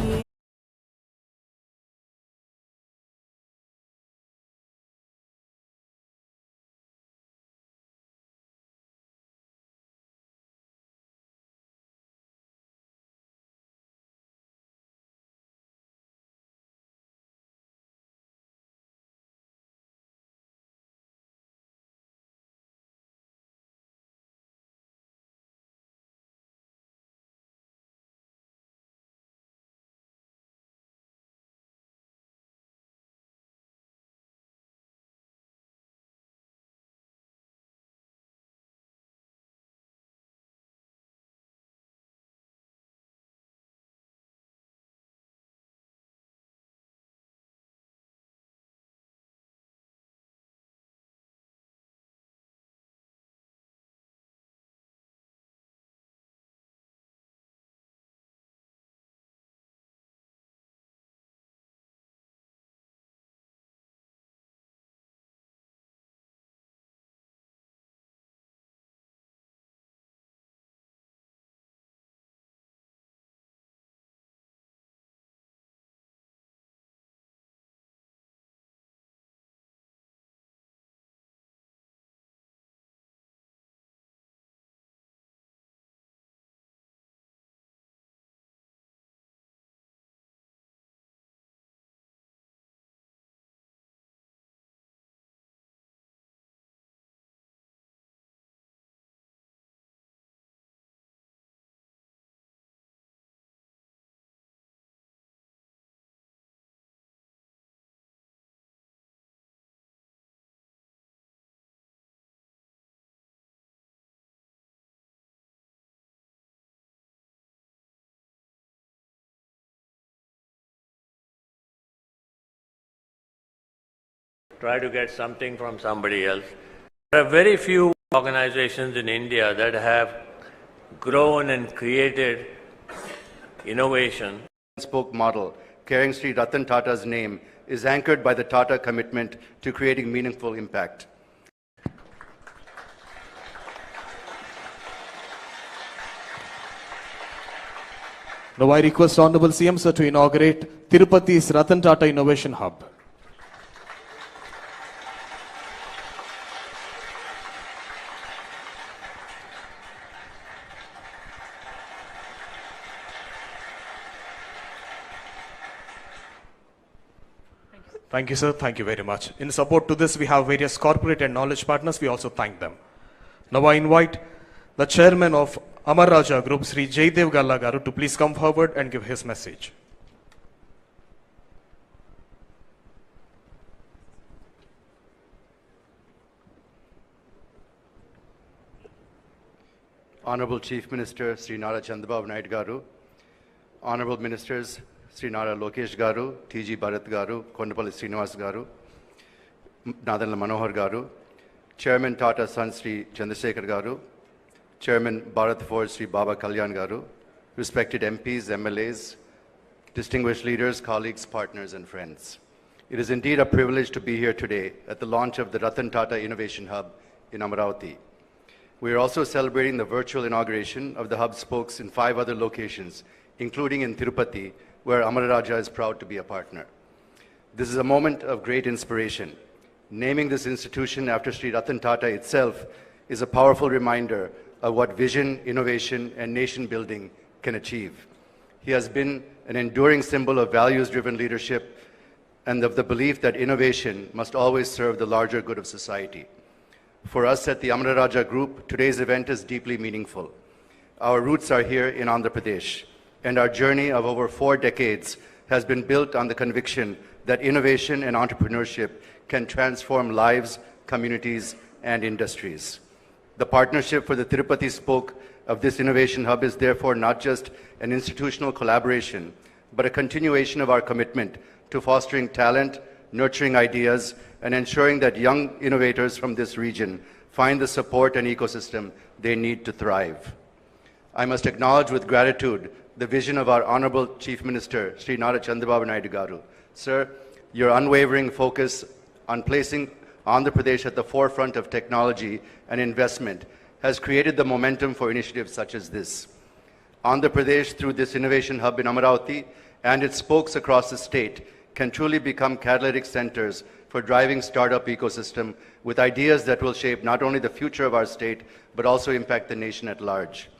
try to get something from somebody else. There are very few organizations in India that have grown and created innovation. Spoke model, carrying Sri Ratan Tata's name, is anchored by the Tata commitment to creating meaningful impact. Now I request Honorable CM Sir to inaugurate Tirupati's Ratan Tata Innovation Hub. Thank you, sir. Thank you very much. In support to this, we have various corporate and knowledge partners. We also thank them. Now I invite the chairman of Amar Raja Group, Sri Jaydev Galla Garu, to please come forward and give his message. Honorable Chief Minister Sri Nara Chandrababu Naidu Garu, Honorable Ministers Sri Nara Lokesh Garu, T.G. Bharat Garu, Kondapalli Srinivas Garu, Nadanla Manohar Garu, Chairman Tata Son Sri Chandrasekhar Garu, Chairman Bharat Force Sri Baba Kalyan Garu, respected MPs, MLAs, distinguished leaders, colleagues, partners and friends. It is indeed a privilege to be here today at the launch of the Ratan Tata Innovation Hub in Amaravati. We are also celebrating the virtual inauguration of the hub spokes in 5 other locations, including in Tirupati, where Amar Raja is proud to be a partner. This is a moment of great inspiration. Naming this institution after Sri Ratan Tata itself is a powerful reminder of what vision, innovation, and nation building can achieve. He has been an enduring symbol of values-driven leadership and of the belief that innovation must always serve the larger good of society. For us at the Amar Raja Group, today's event is deeply meaningful. Our roots are here in Andhra Pradesh, and our journey of over 4 decades has been built on the conviction that innovation and entrepreneurship can transform lives, communities, and industries. The partnership for the Tirupati spoke of this innovation hub is therefore not just an institutional collaboration, but a continuation of our commitment to fostering talent, nurturing ideas, and ensuring that young innovators from this region find the support and ecosystem they need to thrive. I must acknowledge with gratitude the vision of our Honorable Chief Minister, Sri Nara Chandrababu Naidu Garu. Sir, your unwavering focus on placing Andhra Pradesh at the forefront of technology and investment has created the momentum for initiatives such as this. Andhra Pradesh, through this innovation hub in Amaravati and its spokes across the state, can truly become catalytic centers for driving startup ecosystem with ideas that will shape not only the future of our state, but also impact the nation at large.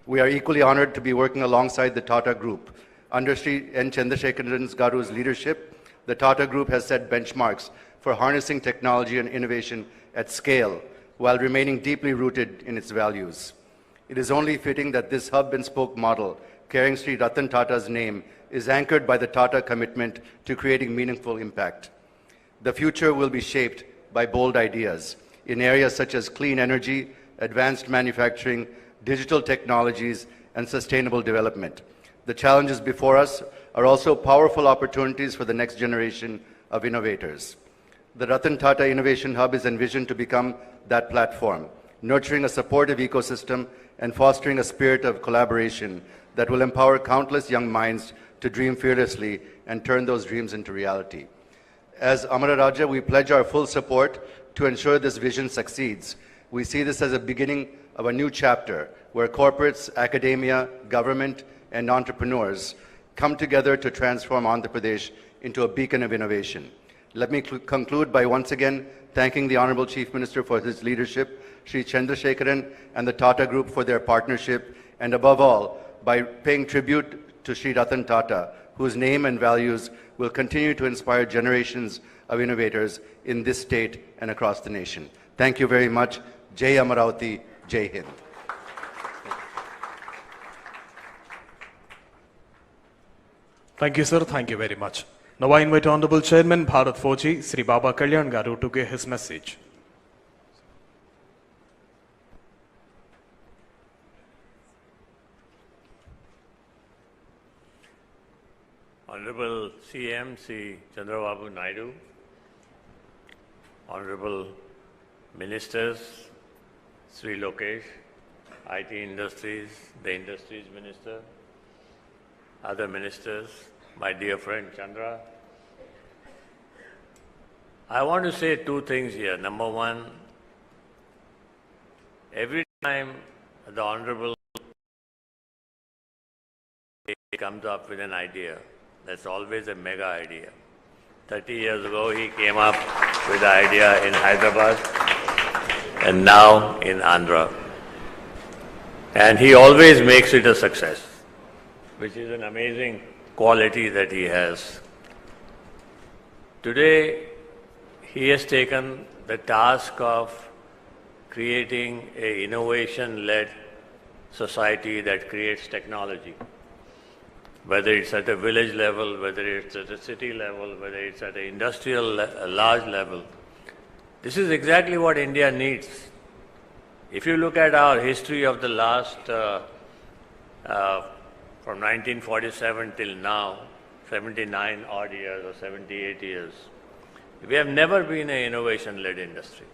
We are equally honored to be working alongside the Tata Group. Under Sri N. Chandrasekharan Garu's leadership, the Tata Group has set benchmarks for harnessing technology and innovation at scale while remaining deeply rooted in its values. It is only fitting that this hub and spoke model, carrying Sri Ratan Tata's name, is anchored by the Tata commitment to creating meaningful impact. The future will be shaped by bold ideas in areas such as clean energy, advanced manufacturing, digital technologies, and sustainable development. The challenges before us are also powerful opportunities for the next generation of innovators. The Ratan Tata Innovation Hub is envisioned to become that platform, nurturing a supportive ecosystem and fostering a spirit of collaboration that will empower countless young minds to dream fearlessly and turn those dreams into reality. As Amar Raja, we pledge our full support to ensure this vision succeeds. We see this as a beginning of a new chapter where corporates, academia, government, and entrepreneurs come together to transform Andhra Pradesh into a beacon of innovation. Let me conclude by once again thanking the Honorable Chief Minister for his leadership, Sri Chandrasekharan and the Tata Group for their partnership, and above all, by paying tribute to Sri Ratan Tata, whose name and values will continue to inspire generations of innovators in this state and across the nation. Thank you very much. Jai Amaravati, Jai Hind. Thank you, sir. Thank you very much. Now I invite Honorable Chairman Bharat Fauji, Sri Baba Kalyan Garu, to give his message. Honorable CM, Sri Chandrababu Naidu, Honorable Ministers, Sri Lokesh, IT Industries, the Industries Minister, other ministers, my dear friend Chandra. I want to say two things here. Number one, every time the Honorable comes up with an idea, that's always a mega idea. 30 years ago, he came up with the idea in Hyderabad and now in Andhra. And he always makes it a success, which is an amazing quality that he has. Today, he has taken the task of creating an innovation-led society that creates technology. Whether it's at a village level, whether it's at a city level, whether it's at an industrial large level. This is exactly what India needs. If you look at our history of the last, from 1947 till now, 79 odd years or 78 years, we have never been an innovation-led industry.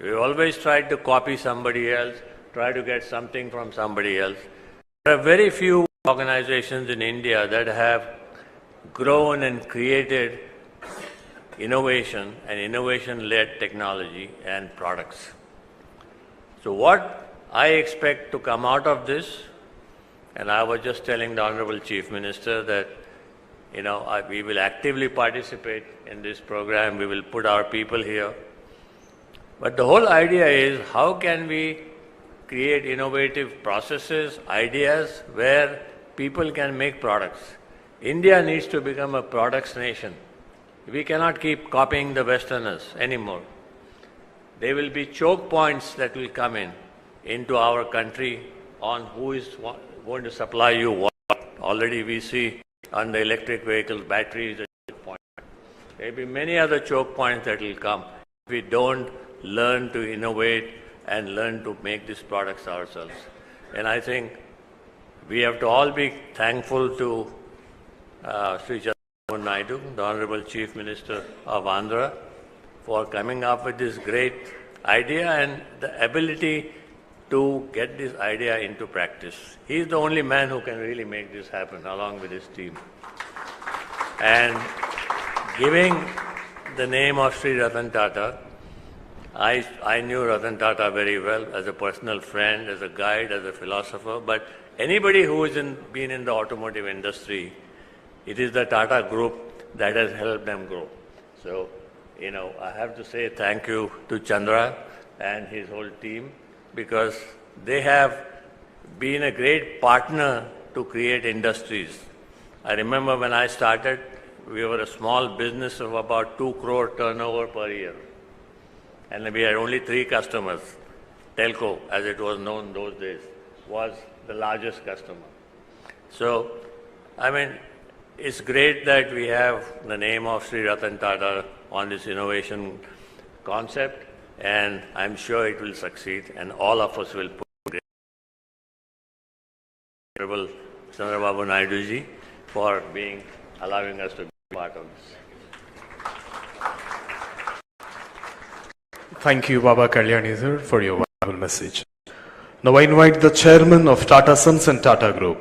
We've always tried to copy somebody else, try to get something from somebody else. There are very few organizations in India that have grown and created innovation and innovation-led technology and products. So what I expect to come out of this, and I was just telling the Honorable Chief Minister that, we will actively participate in this program, we will put our people here. But the whole idea is how can we create innovative processes, ideas where people can make products. India needs to become a products nation. We cannot keep copying the Westerners anymore. There will be choke points that will come into our country on who is going to supply you what. Already we see on the electric vehicles, batteries, a choke point. There will be many other choke points that will come if we don't learn to innovate and learn to make these products ourselves. And I think we have to all be thankful to Sri Chandrababu Naidu, the Honorable Chief Minister of Andhra, for coming up with this great idea and the ability to get this idea into practice. He is the only man who can really make this happen along with his team. And giving the name of Sri Ratan Tata, I knew Ratan Tata very well as a personal friend, as a guide, as a philosopher, but anybody who has been in the automotive industry, it is the Tata group that has helped them grow. So, I have to say thank you to Chandra and his whole team because they have been a great partner to create industries. I remember when I started, we were a small business of about 2 crore turnover per year. And we had only 3 customers. Telco, as it was known those days, was the largest customer. So, it's great that we have the name of Sri Ratan Tata on this innovation concept, and I'm sure it will succeed, and all of us will put great. Honorable Chandrababu Naidu ji for allowing us to be part of this. Thank you, Baba Kalyani sir, for your wonderful message. Now I invite the chairman of Tata Sons and Tata Group,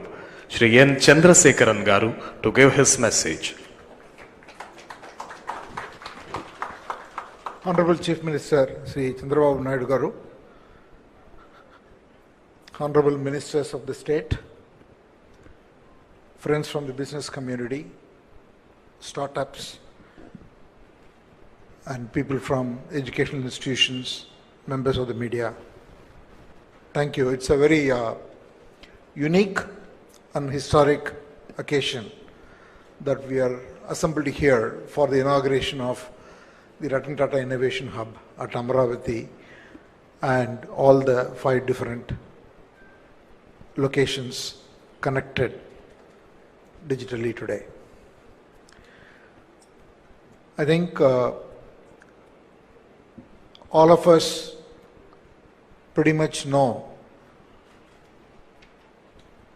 Shri N. Chandrasekaran Garu, to give his message. Honorable Chief Minister Sri Chandrababu Naidu Garu, Honorable Ministers of the State, friends from the business community, startups, and people from educational institutions, members of the media. Thank you. It's a very unique and historic occasion that we are assembled here for the inauguration of the Ratan Tata Innovation Hub at Amaravati and all the 5 different locations connected digitally today. I think all of us pretty much know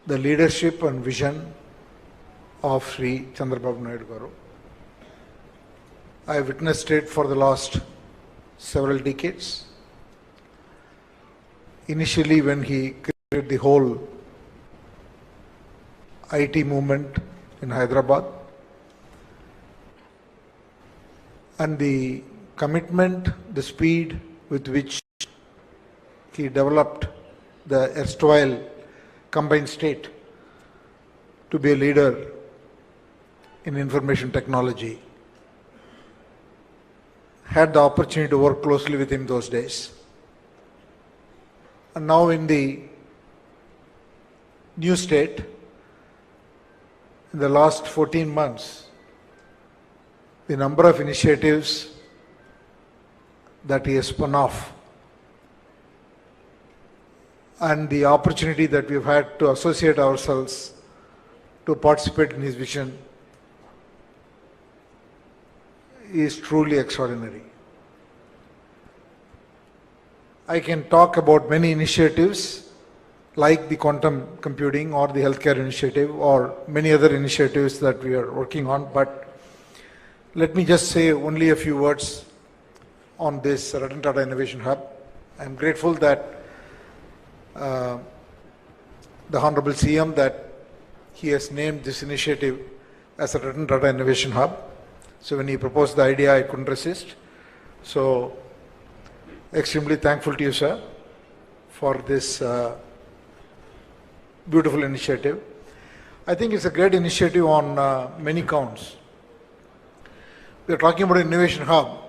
the leadership and vision of Sri Chandrababu Naidu Garu. I witnessed it for the last several decades. Initially, when he created the whole IT movement in Hyderabad, and the commitment, the speed with which he developed the erstwhile combined state to be a leader in information technology. Had the opportunity to work closely with him those days. And now in the new state, in the last 14 months, the number of initiatives that he has spun off and the opportunity that we've had to associate ourselves to participate in his vision is truly extraordinary. I can talk about many initiatives like the quantum computing or the healthcare initiative or many other initiatives that we are working on, but let me just say only a few words on this Ratan Tata Innovation Hub. I am grateful that the Honorable CM that he has named this initiative as a Ratan Tata Innovation Hub. So when he proposed the idea, I couldn't resist. So extremely thankful to you, sir, for this beautiful initiative. I think it's a great initiative on many counts. We are talking about Innovation Hub.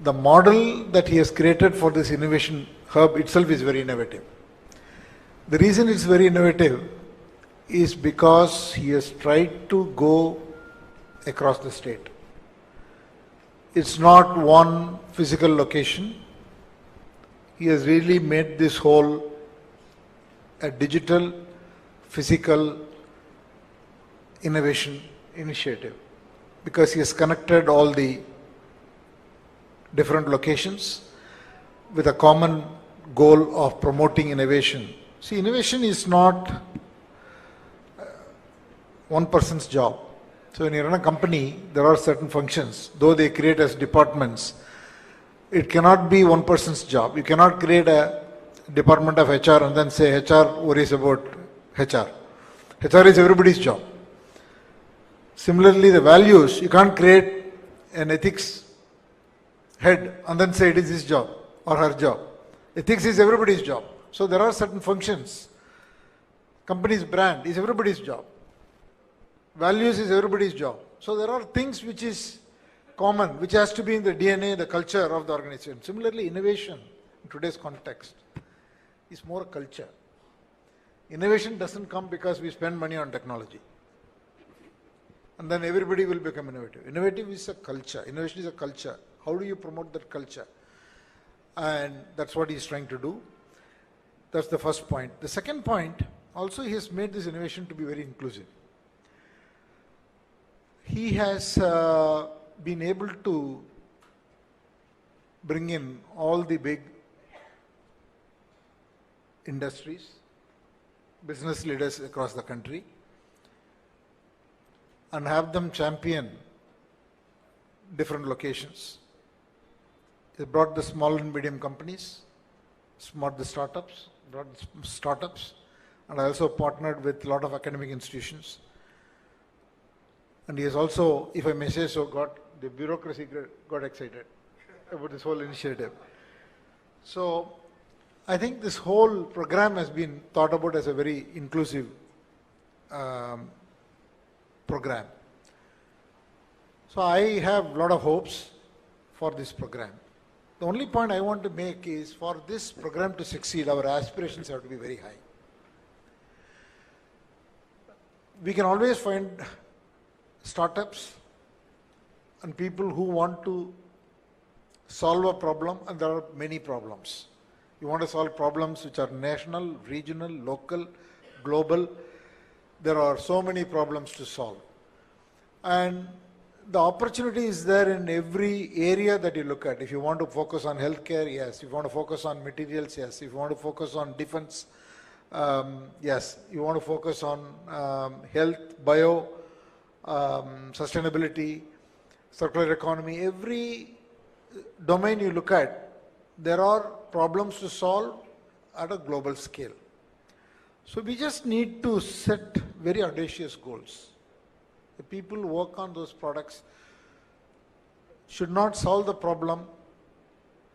The model that he has created for this Innovation Hub itself is very innovative. The reason it's very innovative is because he has tried to go across the state. It's not one physical location. He has really made this whole a digital, physical innovation initiative because he has connected all the different locations with a common goal of promoting innovation. See, innovation is not one person's job. So when you run a company, there are certain functions, though they create as departments. It cannot be one person's job. You cannot create a department of HR and then say HR worries about HR. HR is everybody's job. Similarly, the values, you can't create an ethics head and then say it is his job or her job. Ethics is everybody's job. So there are certain functions. Company's brand is everybody's job. Values is everybody's job. So there are things which is common, which has to be in the DNA, the culture of the organization. Similarly, innovation in today's context is more a culture. Innovation doesn't come because we spend money on technology. And then everybody will become innovative. Innovative is a culture. Innovation is a culture. How do you promote that culture? And that's what he's trying to do. That's the first point. The second point, also he has made this innovation to be very inclusive. He has been able to bring in all the big industries, business leaders across the country, and have them champion different locations. He brought the small and medium companies, brought the startups, and I also partnered with a lot of academic institutions. And he has also, if I may say so, the bureaucracy got excited about this whole initiative. So I think this whole program has been thought about as a very inclusive program. So I have a lot of hopes for this program. The only point I want to make is for this program to succeed, our aspirations have to be very high. We can always find startups and people who want to solve a problem, and there are many problems. You want to solve problems which are national, regional, local, global. There are so many problems to solve. And the opportunity is there in every area that you look at. If you want to focus on healthcare, yes. If you want to focus on materials, yes. If you want to focus on defense, yes. You want to focus on health, bio, sustainability, circular economy, every domain you look at, there are problems to solve at a global scale. So we just need to set very audacious goals. The people who work on those products should not solve the problem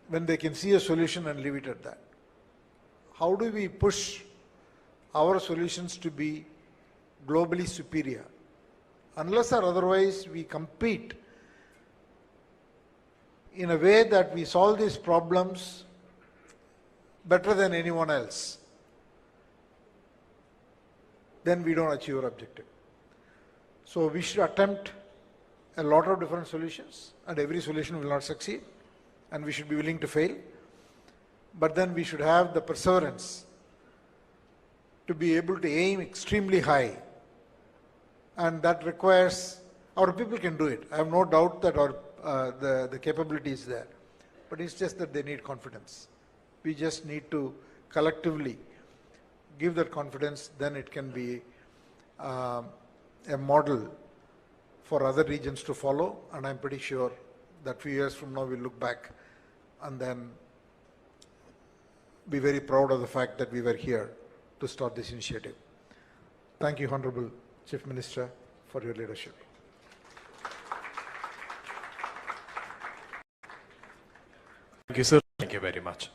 when they can see a solution and leave it at that. How do we push our solutions to be globally superior? Unless or otherwise we compete in a way that we solve these problems better than anyone else, then we don't achieve our objective. So we should attempt a lot of different solutions, and every solution will not succeed, and we should be willing to fail. But then we should have the perseverance to be able to aim extremely high, and that requires, our people can do it. I have no doubt that the capability is there, but it's just that they need confidence. We just need to collectively give that confidence, then it can be a model for other regions to follow, and I'm pretty sure that few years from now we'll look back and then be very proud of the fact that we were here to start this initiative. Thank you, Honorable Chief Minister, for your leadership. Thank you, sir. Thank you very much.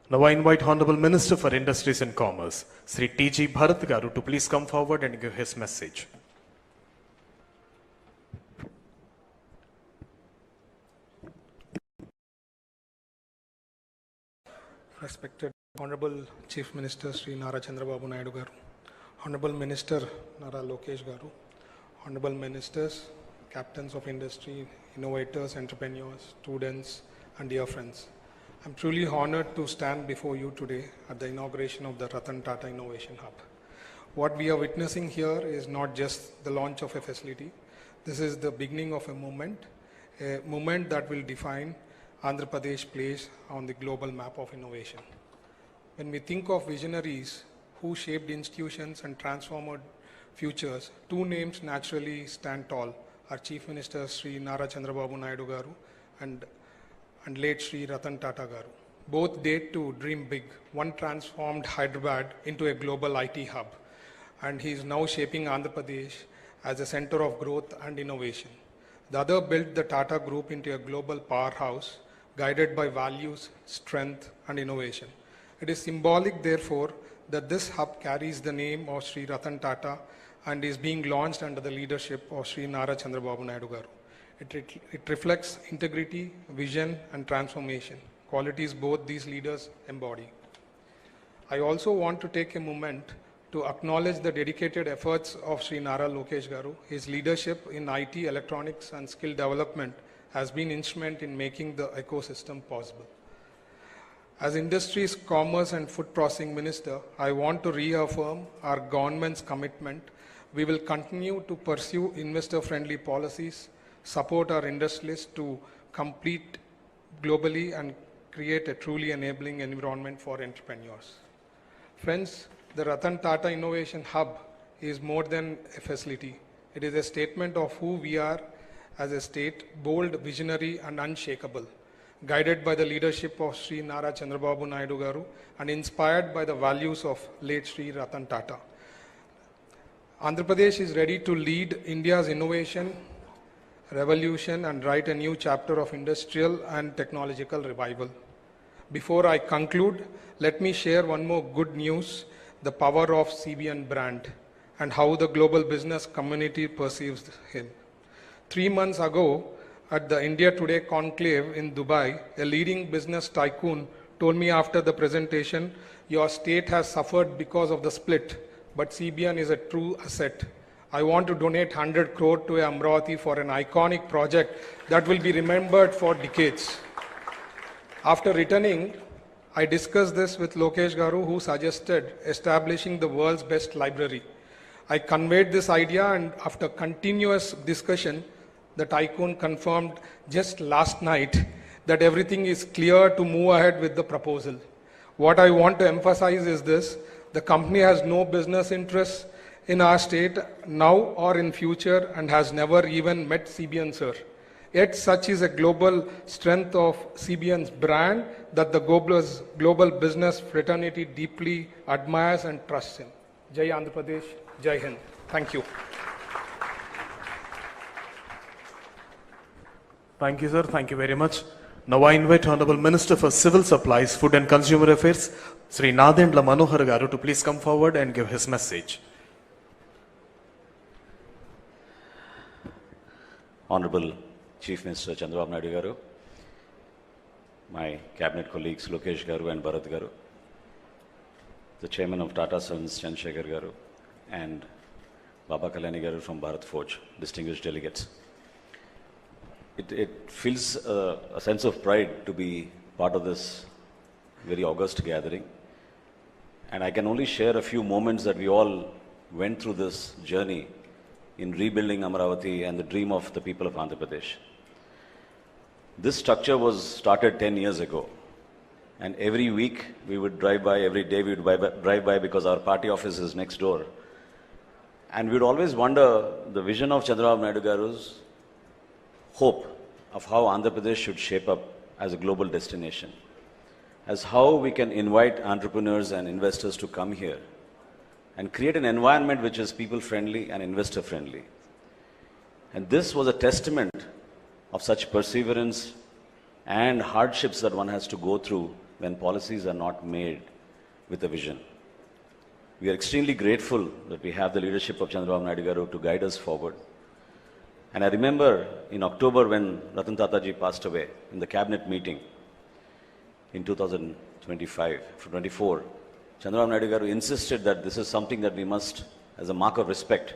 Now I invite Honorable Minister for Industries and Commerce, Sri T.G. Bharat Garu, to please come forward and give his message. Respected Honorable Chief Minister Sri Nara Chandrababu Naidu Garu, Honorable Minister Nara Lokesh Garu, Honorable Ministers, Captains of Industry, Innovators, Entrepreneurs, Students, and dear friends. I'm truly honored to stand before you today at the inauguration of the Ratan Tata Innovation Hub. What we are witnessing here is not just the launch of a facility. This is the beginning of a movement that will define Andhra Pradesh place on the global map of innovation. When we think of visionaries who shaped institutions and transformed futures, two names naturally stand tall. Our Chief Minister Sri Nara Chandrababu Naidu Garu and late Sri Ratan Tata Garu. Both date to dream big. One transformed Hyderabad into a global IT hub, and he is now shaping Andhra Pradesh as a center of growth and innovation. The other built the Tata Group into a global powerhouse, guided by values, strength, and innovation. It is symbolic, therefore, that this hub carries the name of Sri Ratan Tata and is being launched under the leadership of Sri Nara Chandrababu Naidu Garu. It reflects integrity, vision, and transformation, qualities both these leaders embody. I also want to take a moment to acknowledge the dedicated efforts of Sri Nara Lokesh Garu. His leadership in IT, electronics, and skill development has been instrumental in making the ecosystem possible. As Industries, Commerce, and Food Processing Minister, I want to reaffirm our government's commitment. We will continue to pursue investor-friendly policies, support our industrialists to compete globally, and create a truly enabling environment for entrepreneurs. Friends, the Ratan Tata Innovation Hub is more than a facility. It is a statement of who we are as a state, bold, visionary, and unshakable, guided by the leadership of Sri Nara Chandrababu Naidu Garu and inspired by the values of late Sri Ratan Tata. Andhra Pradesh is ready to lead India's innovation revolution and write a new chapter of industrial and technological revival. Before I conclude, let me share one more good news, the power of CBN brand and how the global business community perceives him. 3 months ago, at the India Today conclave in Dubai, a leading business tycoon told me after the presentation, your state has suffered because of the split, but CBN is a true asset. I want to donate 100 crore to Amravati for an iconic project that will be remembered for decades. After returning, I discussed this with Lokesh Garu, who suggested establishing the world's best library. I conveyed this idea, and after continuous discussion, the tycoon confirmed just last night that everything is clear to move ahead with the proposal. What I want to emphasize is this: the company has no business interests in our state now or in future and has never even met CBN sir. Yet such is a global strength of CBN's brand that the global business fraternity deeply admires and trusts him. Jai Andhra Pradesh, Jai Hind. Thank you. Thank you, sir. Thank you very much. Now I invite Honorable Minister for Civil Supplies, Food and Consumer Affairs, Sri Nadendla Manohar Garu, to please come forward and give his message. Honorable Chief Minister Chandrababu Naidu Garu, my cabinet colleagues Lokesh Garu and Bharat Garu, the Chairman of Tata Sons Chandrasekhar Garu, and Baba Kalyani Garu from Bharat Forge, distinguished delegates. It feels a sense of pride to be part of this very august gathering. And I can only share a few moments that we all went through this journey in rebuilding Amaravati and the dream of the people of Andhra Pradesh. This structure was started 10 years ago. And every week we would drive by, every day we would drive by because our party office is next door. And we would always wonder the vision of Chandrababu Naidu Garu's hope of how Andhra Pradesh should shape up as a global destination, as how we can invite entrepreneurs and investors to come here and create an environment which is people-friendly and investor-friendly. And this was a testament of such perseverance and hardships that one has to go through when policies are not made with a vision. We are extremely grateful that we have the leadership of Chandrababu Naidu Garu to guide us forward. And I remember in October when Ratan Tata ji passed away in the cabinet meeting in 2024, Chandrababu Naidu Garu insisted that this is something that we must, as a mark of respect,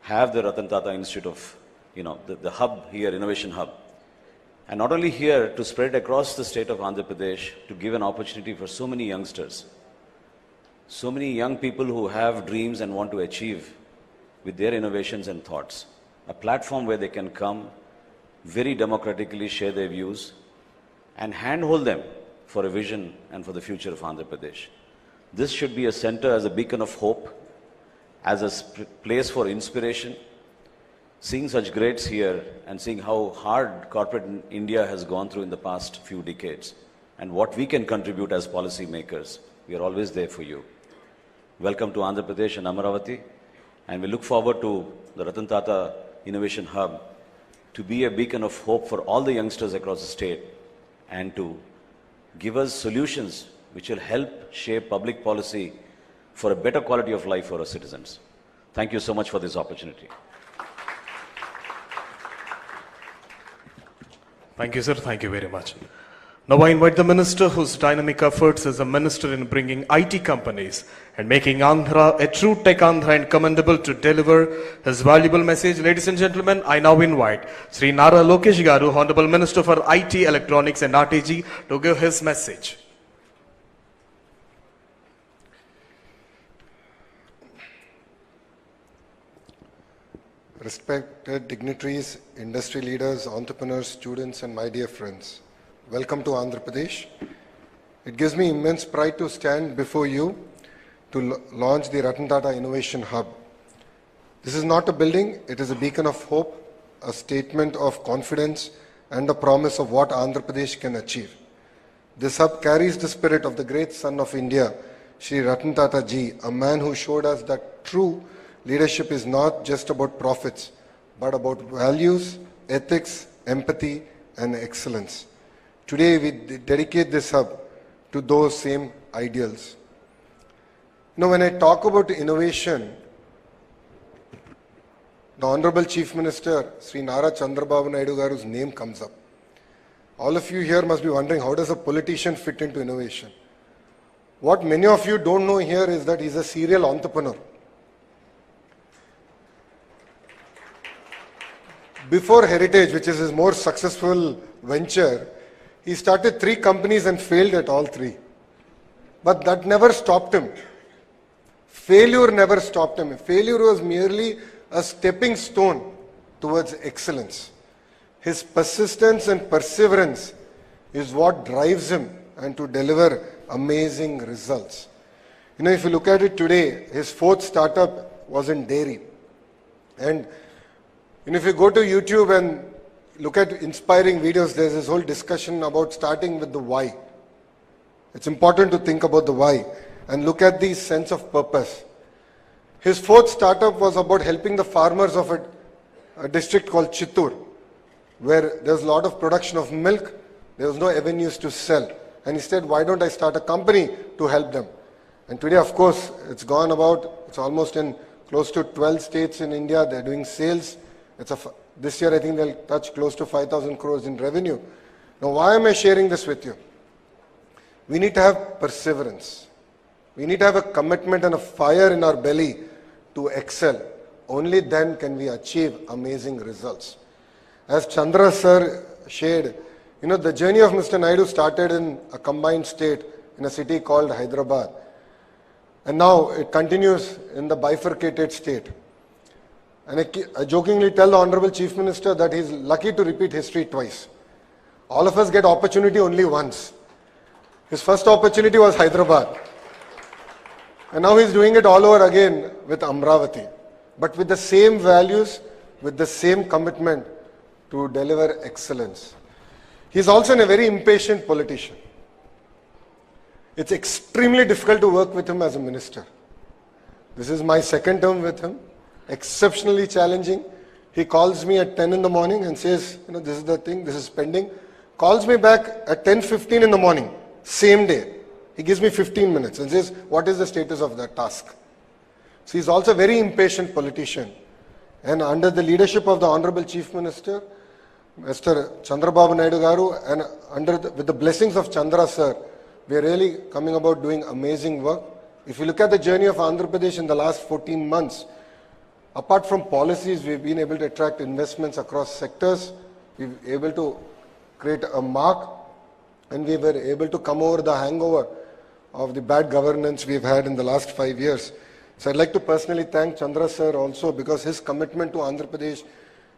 have the Ratan Tata Institute of, the hub here, Innovation Hub. And not only here, to spread across the state of Andhra Pradesh, to give an opportunity for so many youngsters, so many young people who have dreams and want to achieve with their innovations and thoughts. A platform where they can come, very democratically share their views and handhold them for a vision and for the future of Andhra Pradesh. This should be a center as a beacon of hope, as a place for inspiration. Seeing such greats here and seeing how hard corporate India has gone through in the past few decades and what we can contribute as policy makers, we are always there for you. Welcome to Andhra Pradesh and Amaravati, and we look forward to the Ratan Tata Innovation Hub to be a beacon of hope for all the youngsters across the state and to give us solutions which will help shape public policy for a better quality of life for our citizens. Thank you so much for this opportunity. Thank you, sir. Thank you very much. Now I invite the minister whose dynamic efforts as a minister in bringing IT companies and making Andhra a true tech Andhra and commendable to deliver his valuable message. Ladies and gentlemen, I now invite Sri Nara Lokesh Garu, Honorable Minister for IT, Electronics and RTG, to give his message. Respected dignitaries, industry leaders, entrepreneurs, students, and my dear friends, welcome to Andhra Pradesh. It gives me immense pride to stand before you to launch the Ratan Tata Innovation Hub. This is not a building, it is a beacon of hope, a statement of confidence, and a promise of what Andhra Pradesh can achieve. This hub carries the spirit of the great son of India, Shri Ratan Tata ji, a man who showed us that true leadership is not just about profits, but about values, ethics, empathy, and excellence. Today, we dedicate this hub to those same ideals. When I talk about innovation, the Honorable Chief Minister, Sri Nara Chandrababu Naidu Garu's name comes up. All of you here must be wondering, how does a politician fit into innovation? What many of you don't know here is that he's a serial entrepreneur. Before Heritage, which is his more successful venture, he started 3 companies and failed at all 3. But that never stopped him. Failure never stopped him. Failure was merely a stepping stone towards excellence. His persistence and perseverance is what drives him and to deliver amazing results. If you look at it today, his 4th startup was in dairy. And if you go to YouTube and look at inspiring videos, there's this whole discussion about starting with the why. It's important to think about the why and look at the sense of purpose. His fourth startup was about helping the farmers of a district called Chittoor, where there's a lot of production of milk, there was no avenues to sell. And he said, why don't I start a company to help them? And today, of course, it's gone about, it's almost in close to 12 states in India, they're doing sales. This year, I think they'll touch close to 5,000 crores in revenue. Now, why am I sharing this with you? We need to have perseverance. We need to have a commitment and a fire in our belly to excel. Only then can we achieve amazing results. As Chandra sir shared, the journey of Mr. Naidu started in a combined state in a city called Hyderabad. And now it continues in the bifurcated state. And I jokingly tell the Honorable Chief Minister that he's lucky to repeat history twice. All of us get opportunity only once. His first opportunity was Hyderabad. And now he's doing it all over again with Amravati. But with the same values, with the same commitment to deliver excellence. He's also a very impatient politician. It's extremely difficult to work with him as a minister. This is my second term with him. Exceptionally challenging. He calls me at 10 in the morning and says, this is the thing, this is pending. Calls me back at 10:15 in the morning, same day. He gives me 15 minutes and says, what is the status of that task? So he's also a very impatient politician. And under the leadership of the Honorable Chief Minister, Mr. Chandrababu Naidu Garu, and with the blessings of Chandra sir, we are really coming about doing amazing work. If you look at the journey of Andhra Pradesh in the last 14 months, apart from policies, we've been able to attract investments across sectors. We've been able to create a mark, and we were able to come over the hangover of the bad governance we've had in the last 5 years. So I'd like to personally thank Chandra sir also, because his commitment to Andhra Pradesh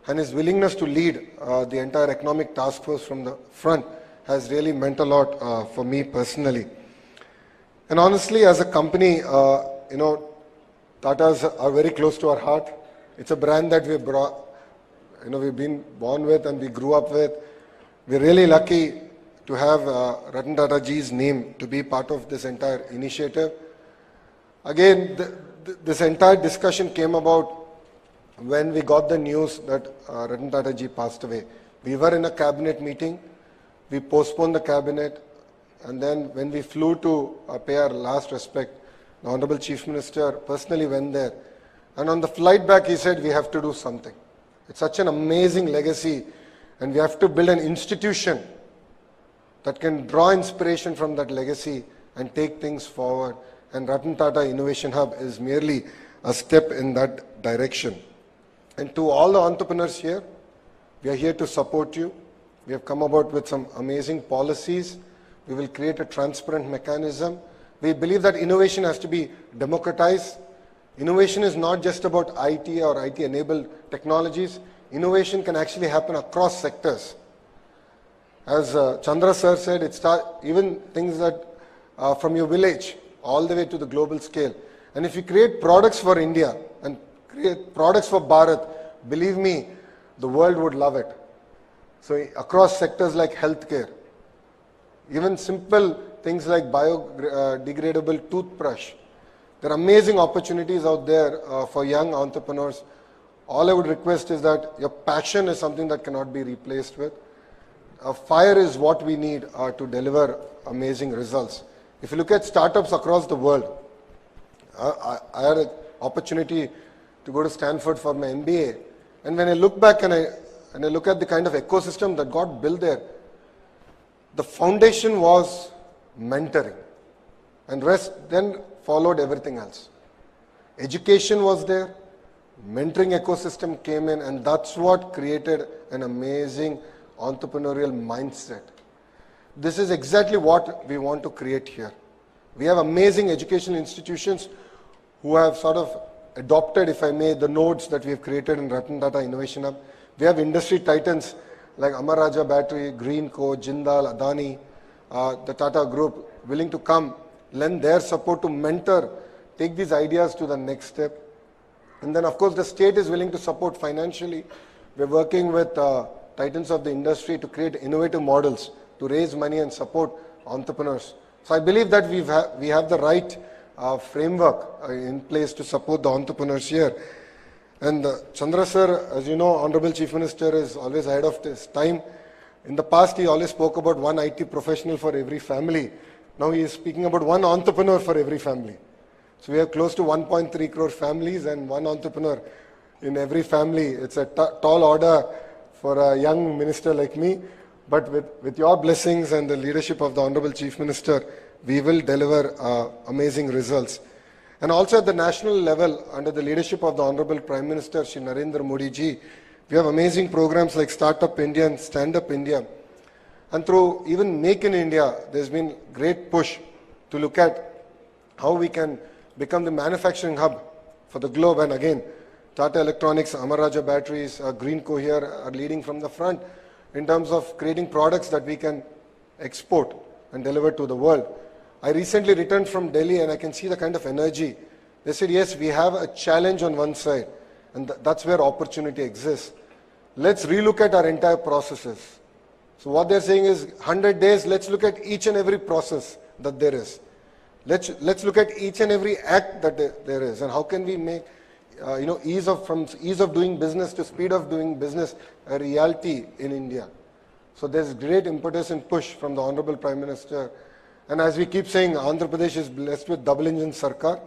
and his willingness to lead the entire economic task force from the front has really meant a lot for me personally. And honestly, as a company, Tatas are very close to our heart. It's a brand that we've been born with and we grew up with. We're really lucky to have Ratan Tata ji's name to be part of this entire initiative. Again, this entire discussion came about when we got the news that Ratan Tata ji passed away. We were in a cabinet meeting. We postponed the cabinet, and then when we flew to pay our last respect, the Honorable Chief Minister personally went there. And on the flight back, he said, we have to do something. It's such an amazing legacy, and we have to build an institution that can draw inspiration from that legacy and take things forward. And Ratan Tata Innovation Hub is merely a step in that direction. And to all the entrepreneurs here, we are here to support you. We have come about with some amazing policies. We will create a transparent mechanism. We believe that innovation has to be democratized. Innovation is not just about IT or IT-enabled technologies. Innovation can actually happen across sectors. As Chandra sir said, even things that from your village all the way to the global scale. And if you create products for India and create products for Bharat, believe me, the world would love it. So across sectors like healthcare, even simple things like biodegradable toothbrush, there are amazing opportunities out there for young entrepreneurs. All I would request is that your passion is something that cannot be replaced with. Fire is what we need to deliver amazing results. If you look at startups across the world, I had an opportunity to go to Stanford for my MBA. And when I look back and I look at the kind of ecosystem that got built there, the foundation was mentoring. And rest then followed everything else. Education was there, mentoring ecosystem came in, and that's what created an amazing entrepreneurial mindset. This is exactly what we want to create here. We have amazing educational institutions who have sort of adopted, if I may, the nodes that we have created in Ratan Tata Innovation Hub. We have industry titans like Amar Battery, Greenco, Jindal, Adani, the Tata Group, willing to come, lend their support to mentor, take these ideas to the next step. And then, of course, the state is willing to support financially. We're working with titans of the industry to create innovative models to raise money and support entrepreneurs. So I believe that we have the right framework in place to support the entrepreneurs here. And Chandra sir, as you know, Honorable Chief Minister is always ahead of his time. In the past, he always spoke about one IT professional for every family. Now he is speaking about one entrepreneur for every family. So we have close to 1.3 crore families and one entrepreneur in every family. It's a tall order for a young minister like me. But with your blessings and the leadership of the Honorable Chief Minister, we will deliver amazing results. And also at the national level, under the leadership of the Honorable Prime Minister, Shri Narendra Modi ji, we have amazing programs like Startup India and Stand Up India. And through even Make in India, there's been great push to look at how we can become the manufacturing hub for the globe. And again, Tata Electronics, Amar Batteries, Greenco here are leading from the front in terms of creating products that we can export and deliver to the world. I recently returned from Delhi and I can see the kind of energy. They said, yes, we have a challenge on one side and that's where opportunity exists. Let's relook at our entire processes. So what they're saying is 100 days, let's look at each and every process that there is. Let's look at each and every act that there is and how can we make from ease of doing business to speed of doing business a reality in India. So there's great impetus and push from the Honorable Prime Minister. And as we keep saying, Andhra Pradesh is blessed with double engine Sarkar.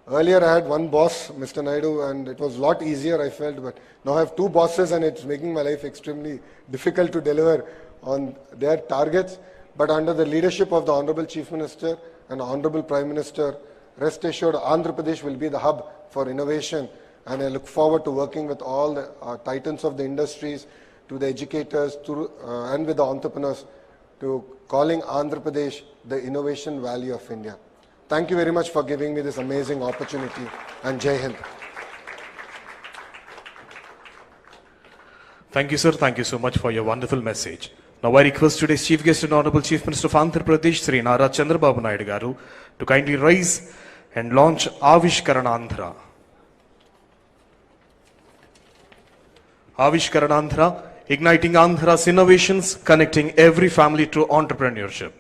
Earlier I had one boss, Mr. Naidu, and it was a lot easier I felt, but now I have two bosses and it's making my life extremely difficult to deliver on their targets. But under the leadership of the Honorable Chief Minister and Honorable Prime Minister, rest assured Andhra Pradesh will be the hub for innovation, and I look forward to working with all the titans of the industries, to the educators, and with the entrepreneurs to calling Andhra Pradesh the innovation valley of India. Thank you very much for giving me this amazing opportunity, and Jai Hind. Thank you, sir. Thank you so much for your wonderful message. Now I request today's Chief Guest and Honorable Chief Minister of Andhra Pradesh, Sri Nara Chandrababu Naidu garu, to kindly rise and launch Avishkarana Andhra. Avishkarana Andhra, igniting Andhra's innovations, connecting every family to entrepreneurship.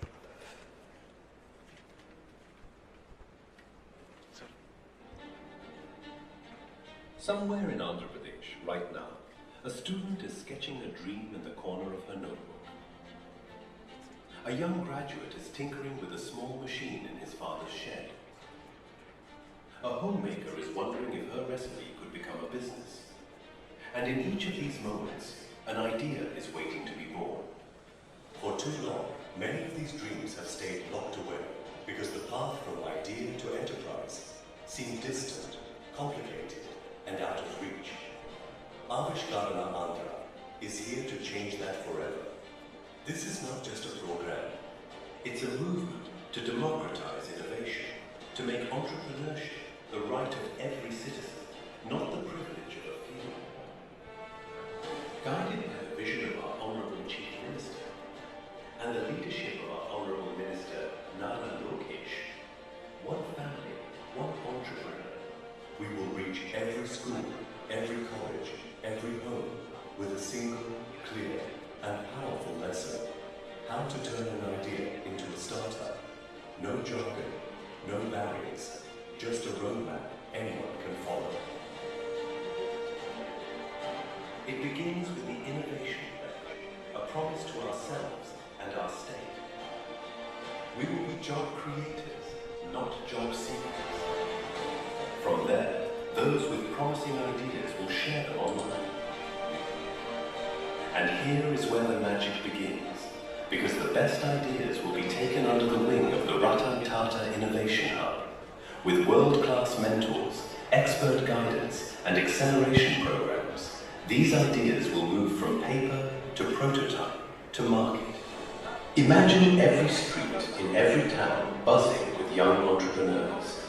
Somewhere in Andhra Pradesh, right now, a student is sketching a dream in the corner of her notebook. A young graduate is tinkering with a small machine in his father's shed. A homemaker is wondering if her recipe could become a business. And in each of these moments, an idea is waiting to be born. For too long, many of these dreams have stayed locked away because the path from idea to enterprise seemed distant, complicated, and out of reach. Avishkarana Andhra is here to change that forever. This is not just a program. It's a movement to democratize innovation, to make entrepreneurship the right of every citizen, not the privilege of a few. Guided by the vision of our Honorable Chief Minister and the leadership of our Honorable Minister Nara Lokesh, one family, one entrepreneur, we will reach every school, every college, every home with a single, clear and powerful lesson. How to turn an idea into a startup. No jargon, no barriers, just a roadmap anyone can follow. It begins with the innovation pledge, a promise to ourselves and our state. We will be job creators, not job seekers. From there, those with promising ideas will share them online. And here is where the magic begins, because the best ideas will be taken under the wing of the Ratan Tata Innovation Hub, with world-class mentors, expert guidance, and acceleration programs. These ideas will move from paper to prototype to market. Imagine every street in every town buzzing with young entrepreneurs.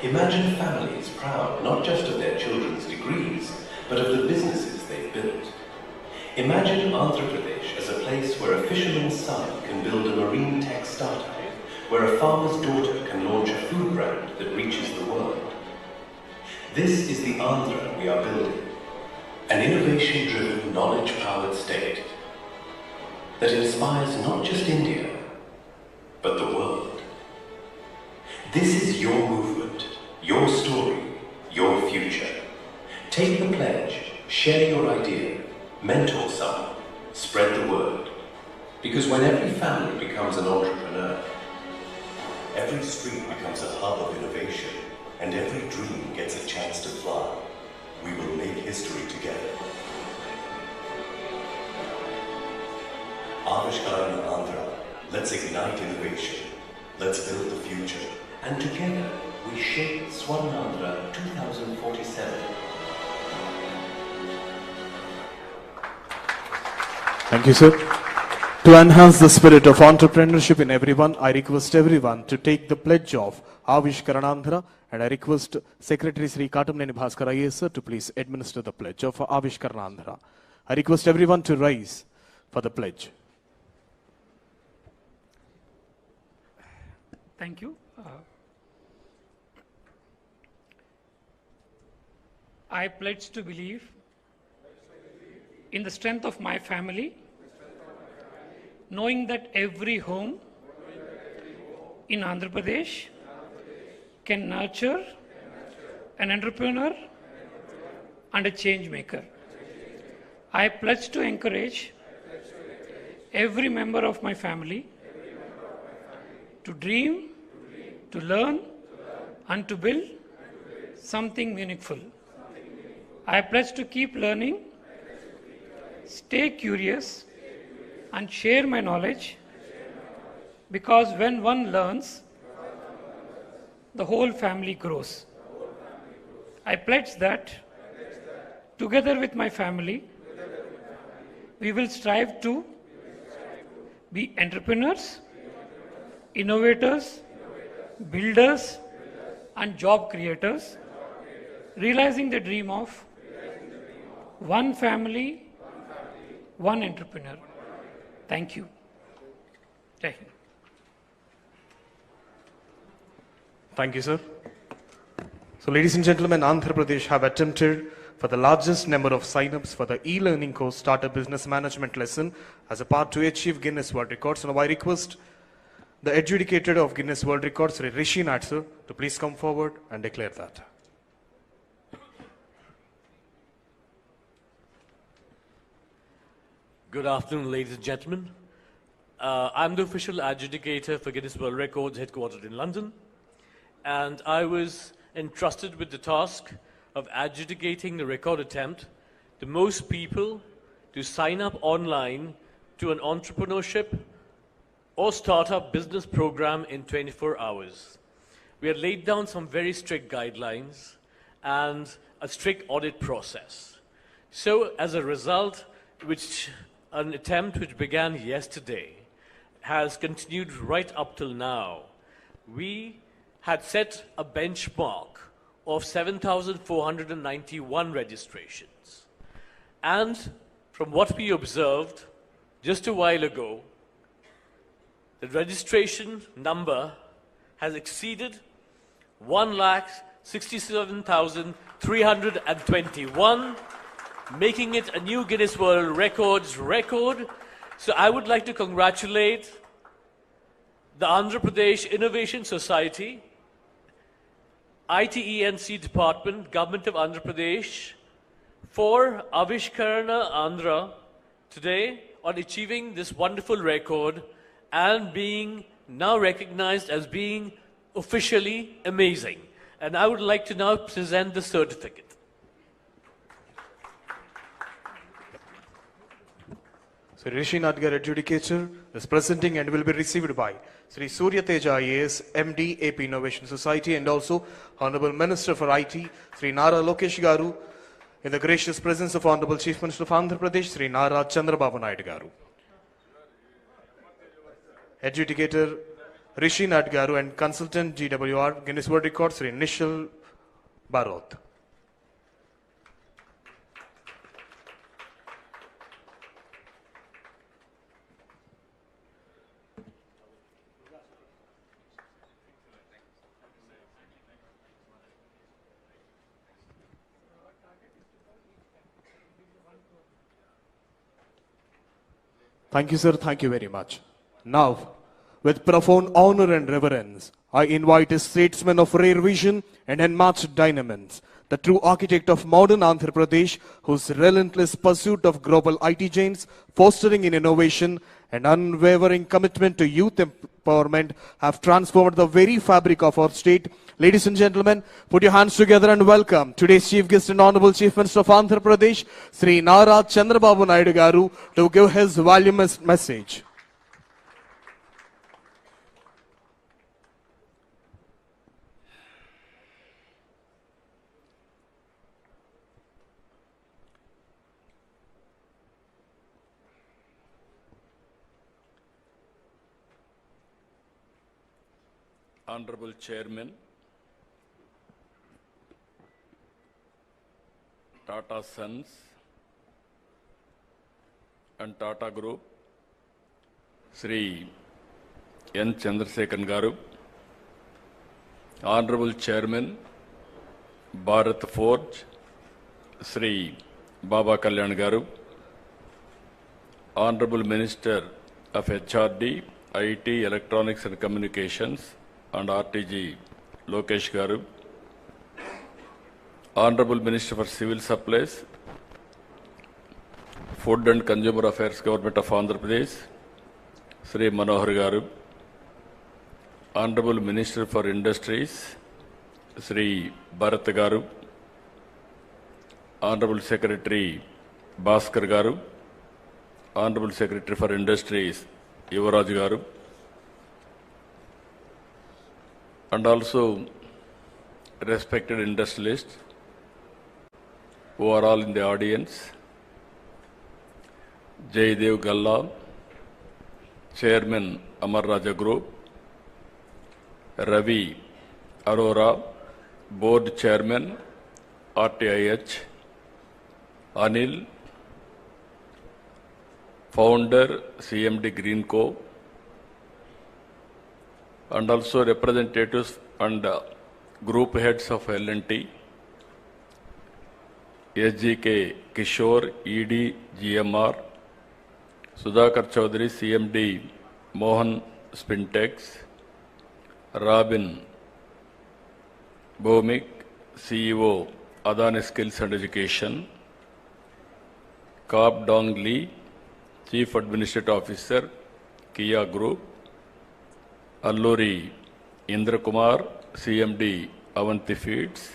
Imagine families proud not just of their children's degrees, but of the businesses they've built. Imagine Andhra Pradesh as a place where a fisherman's son can build a marine tech startup, where a farmer's daughter can launch a food brand that reaches the world. This is the Andhra we are building. An innovation-driven, knowledge-powered state that inspires not just India, but the world. This is your movement, your story, your future. Take the pledge, share your idea, mentor someone, spread the word. Because when every family becomes an entrepreneur, every street becomes a hub of innovation, and every dream gets a chance to fly. We will make history together. Avishkarana Andhra. Let's ignite innovation. Let's build the future. And together, we shape Swarnandhra 2047. Thank you, sir. To enhance the spirit of entrepreneurship in everyone, I request everyone to take the pledge of Avishkarana Andhra, and I request Secretary Sri Katamneni Bhaskar IAS sir to please administer the pledge of Avishkarana Andhra. I request everyone to rise for the pledge. Thank you. I pledge to believe in the strength of my family, knowing that every home in Andhra Pradesh can nurture an entrepreneur and a change maker. I pledge to encourage every member of my family to dream, to learn, and to build something meaningful. I pledge to keep learning, stay curious, and share my knowledge, because when one learns, the whole family grows. I pledge that together with my family, we will strive to be entrepreneurs, innovators, builders, and job creators, realizing the dream of one family, one entrepreneur. Thank you. Jai Hind. Thank you, sir. So, ladies and gentlemen, Andhra Pradesh have attempted for the largest number of sign-ups for the e-learning course Startup Business Management lesson as a part to achieve Guinness World Records. Now, I request the adjudicator of Guinness World Records, Rishi Nat sir, to please come forward and declare that. Good afternoon, ladies and gentlemen. I'm the official adjudicator for Guinness World Records headquartered in London, and I was entrusted with the task of adjudicating the record attempt, the most people to sign up online to an entrepreneurship or startup business program in 24 hours. We had laid down some very strict guidelines and a strict audit process. So as a result, an attempt which began yesterday has continued right up till now. We had set a benchmark of 7,491 registrations. And from what we observed just a while ago, the registration number has exceeded 1,67,321, making it a new Guinness World Records record. So I would like to congratulate the Andhra Pradesh Innovation Society, ITENC Department, Government of Andhra Pradesh, for Avishkarana Andhra today on achieving this wonderful record and being now recognized as being officially amazing. And I would like to now present the certificate. So Rishi Nadgar, adjudicator, is presenting and will be received by Sri Surya Teja IAS, MD, AP Innovation Society, and also Honorable Minister for IT, Sri Nara Lokesh Garu, in the gracious presence of Honorable Chief Minister of Andhra Pradesh, Sri Nara Chandrababu Garu. Adjudicator Rishi Nadgaru and Consultant GWR, Guinness World Records, Sri Nishal Bharat. Thank you, sir. Thank you very much. Now, with profound honor and reverence, I invite a statesman of rare vision and unmatched dynamism, the true architect of modern Andhra Pradesh, whose relentless pursuit of global IT giants, fostering in innovation, and unwavering commitment to youth empowerment have transformed the very fabric of our state. Ladies and gentlemen, put your hands together and welcome today's Chief Guest and Honorable Chief Minister of Andhra Pradesh, Sri Nara Chandrababu Naidu Garu, to give his voluminous message. Honorable Chairman, Tata Sons and Tata Group, Sri N. Chandrasekhan Garu, Honorable Chairman, Bharat Forge, Sri Baba Kalyan Garu, Honorable Minister of HRD, IT, Electronics and Communications, and RTG, Lokesh Garu, Honorable Minister for Civil Supplies, Food and Consumer Affairs, Government of Andhra Pradesh, Sri Manohar Garu, Honorable Minister for Industries, Sri Bharat Garu, Honorable Secretary Bhaskar Garu, Honorable Secretary for Industries, Yuvaraj Garu, and also respected industrialists who are all in the audience, Jaydev Galla, Chairman Amar Raja Group, Ravi Arora, Board Chairman RTIH, Anil, Founder CMD Greenco, and also representatives and group heads of L&T, SGK Kishore, ED GMR, Sudhakar Chaudhary, CMD Mohan Spintex, Robin Bhomik, CEO Adani Skills and Education, Kap Dong Lee, Chief Administrative Officer, Kia Group, Alluri Indra Kumar, CMD Avanti Feeds,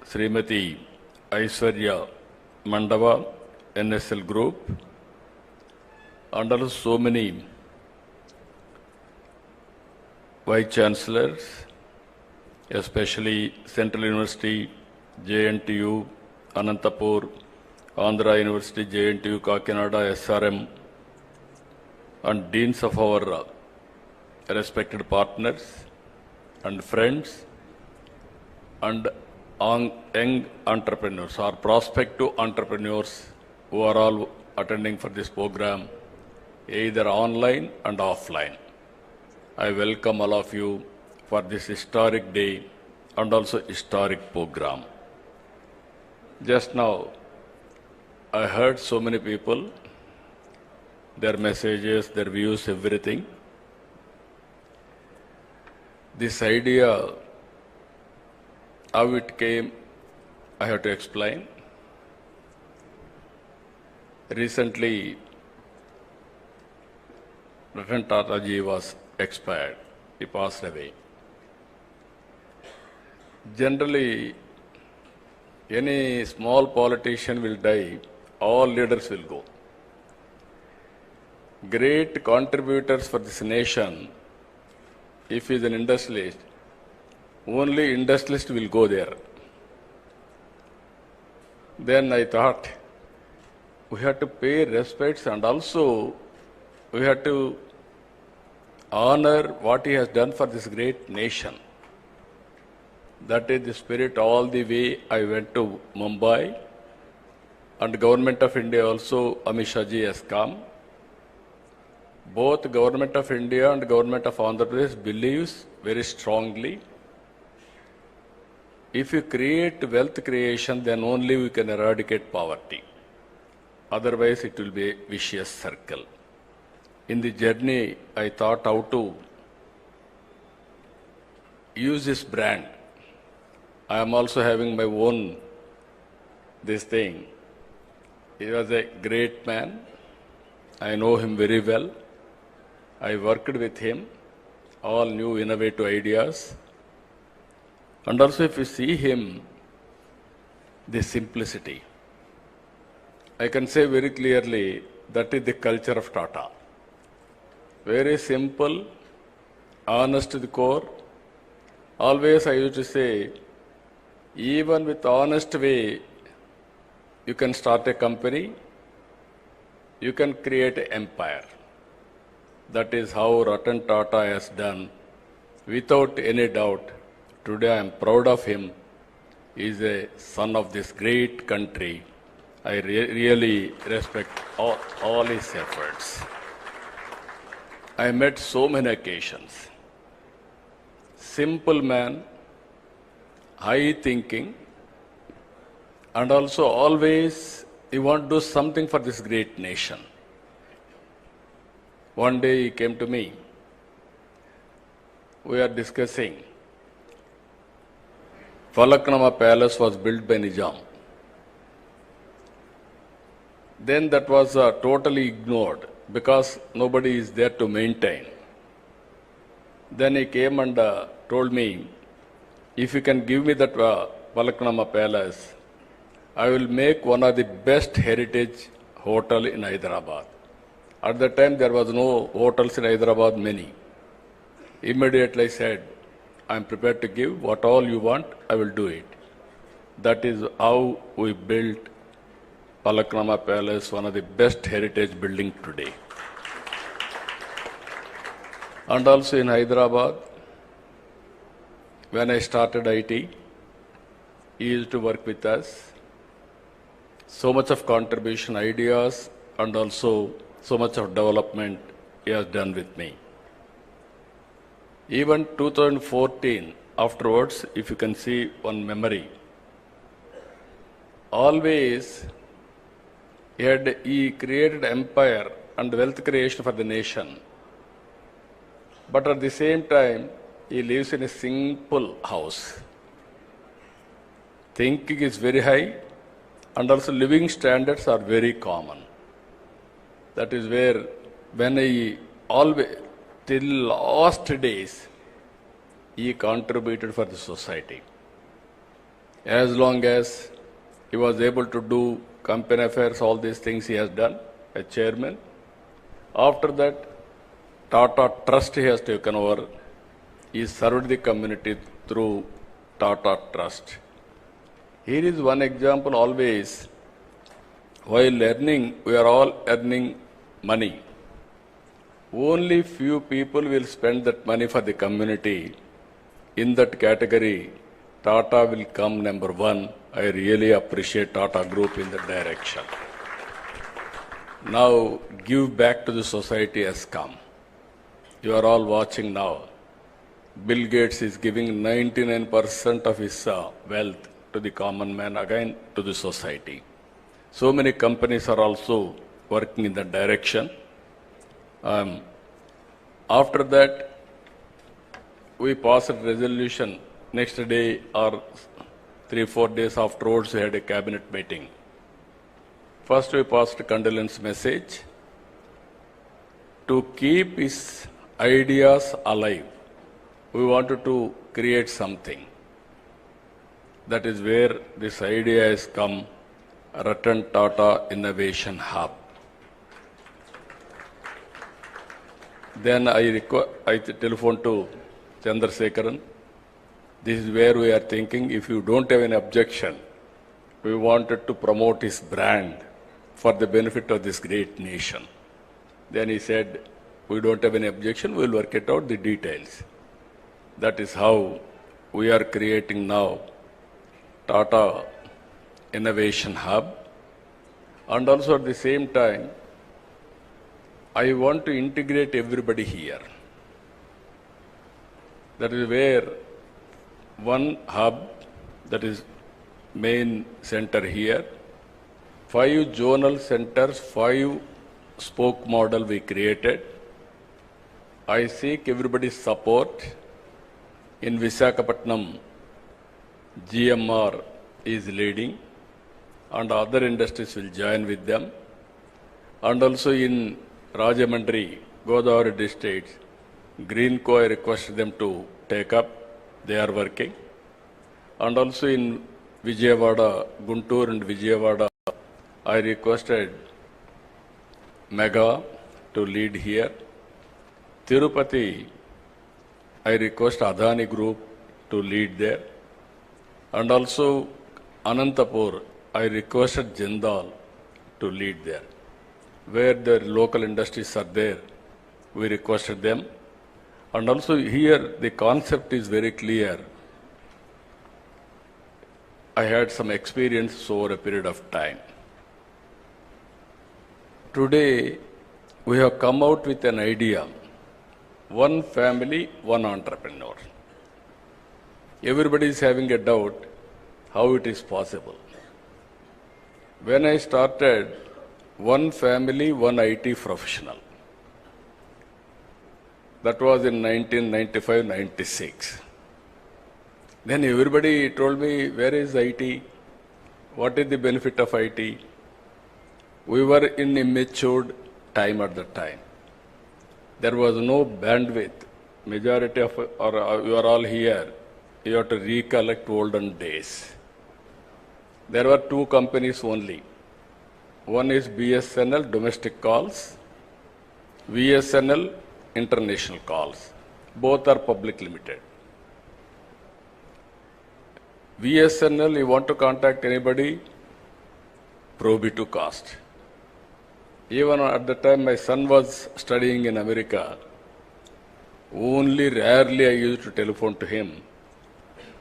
Srimati Aishwarya Mandava, NSL Group, and also so many Vice Chancellors, especially Central University, JNTU, Anantapur, Andhra University, JNTU, Kakinada, SRM, and deans of our respected partners and friends and young entrepreneurs or prospective entrepreneurs who are all attending for this program, either online and offline. I welcome all of you for this historic day and also historic program. Just now, I heard so many people, their messages, their views, everything. This idea, how it came, I have to explain. Recently, Ratan Tata ji was expired. He passed away. Generally, any small politician will die, all leaders will go. Great contributors for this nation, if he is an industrialist, only industrialist will go there. Then I thought, we have to pay respects and also we have to honor what he has done for this great nation. That is the spirit all the way I went to Mumbai, and Government of India also, Amit Shah ji has come. Both Government of India and Government of Andhra Pradesh believes very strongly, if you create wealth creation, then only we can eradicate poverty. Otherwise, it will be a vicious circle. In the journey, I thought how to use this brand. I am also having my own this thing. He was a great man. I know him very well. I worked with him, all new innovative ideas. And also if you see him, the simplicity. I can say very clearly that is the culture of Tata. Very simple, honest to the core. Always I used to say, even with honest way, you can start a company, you can create an empire. That is how Ratan Tata has done. Without any doubt, today I am proud of him. He is a son of this great country. I really respect all his efforts. I met so many occasions. Simple man, high thinking, and also always he wants to do something for this great nation. One day he came to me. We are discussing. Falaknama Palace was built by Nizam. Then that was totally ignored because nobody is there to maintain. Then he came and told me, if you can give me that Falaknama Palace, I will make one of the best heritage hotel in Hyderabad. At that time, there was no hotels in Hyderabad, many. Immediately I said, I am prepared to give what all you want, I will do it. That is how we built Falaknama Palace, one of the best heritage buildings today. And also in Hyderabad, when I started IT, he used to work with us. So much of contribution, ideas, and also so much of development he has done with me. Even 2014, afterwards, if you can see one memory, always he created empire and wealth creation for the nation. But at the same time, he lives in a simple house. Thinking is very high, and also living standards are very common. That is where, when he always, till last days, he contributed for the society. As long as he was able to do company affairs, all these things he has done as chairman. After that, Tata Trust he has taken over. He served the community through Tata Trust. Here is one example always. While earning, we are all earning money. Only few people will spend that money for the community. In that category, Tata will come number one. I really appreciate Tata Group in that direction. Now, give back to the society has come. You are all watching now. Bill Gates is giving 99% of his wealth to the common man, again to the society. So many companies are also working in that direction. After that, we passed a resolution. Next day or 3-4 days afterwards, we had a cabinet meeting. First, we passed a condolence message to keep his ideas alive. We wanted to create something. That is where this idea has come, Ratan Tata Innovation Hub. Then I telephoned to Chandrasekharan. This is where we are thinking, if you don't have any objection, we wanted to promote his brand for the benefit of this great nation. Then he said, we don't have any objection, we will work it out, the details. That is how we are creating now Tata Innovation Hub. And also at the same time, I want to integrate everybody here. That is where one hub, that is main center here, 5 zonal centers, 5 spoke model we created. I seek everybody's support. In Visakhapatnam, GMR is leading, and other industries will join with them. And also in Rajamandri, Godavari districts, Greenco, I requested them to take up. They are working. And also in Vijayawada, Guntur and Vijayawada, I requested Mega to lead here. Tirupati, I request Adani Group to lead there. And also Anantapur, I requested Jindal to lead there. Where the local industries are there, we requested them. And also here, the concept is very clear. I had some experience over a period of time. Today, we have come out with an idea. One family, one entrepreneur. Everybody is having a doubt how it is possible. When I started, one family, one IT professional. That was in 1995-96. Then everybody told me, where is IT? What is the benefit of IT? We were in immature time at that time. There was no bandwidth. Majority of, or you are all here, you have to recollect olden days. There were 2 companies only. One is BSNL, domestic calls, VSNL, international calls. Both are public limited. VSNL, you want to contact anybody, prohibitive cost. Even at the time my son was studying in America, only rarely I used to telephone to him.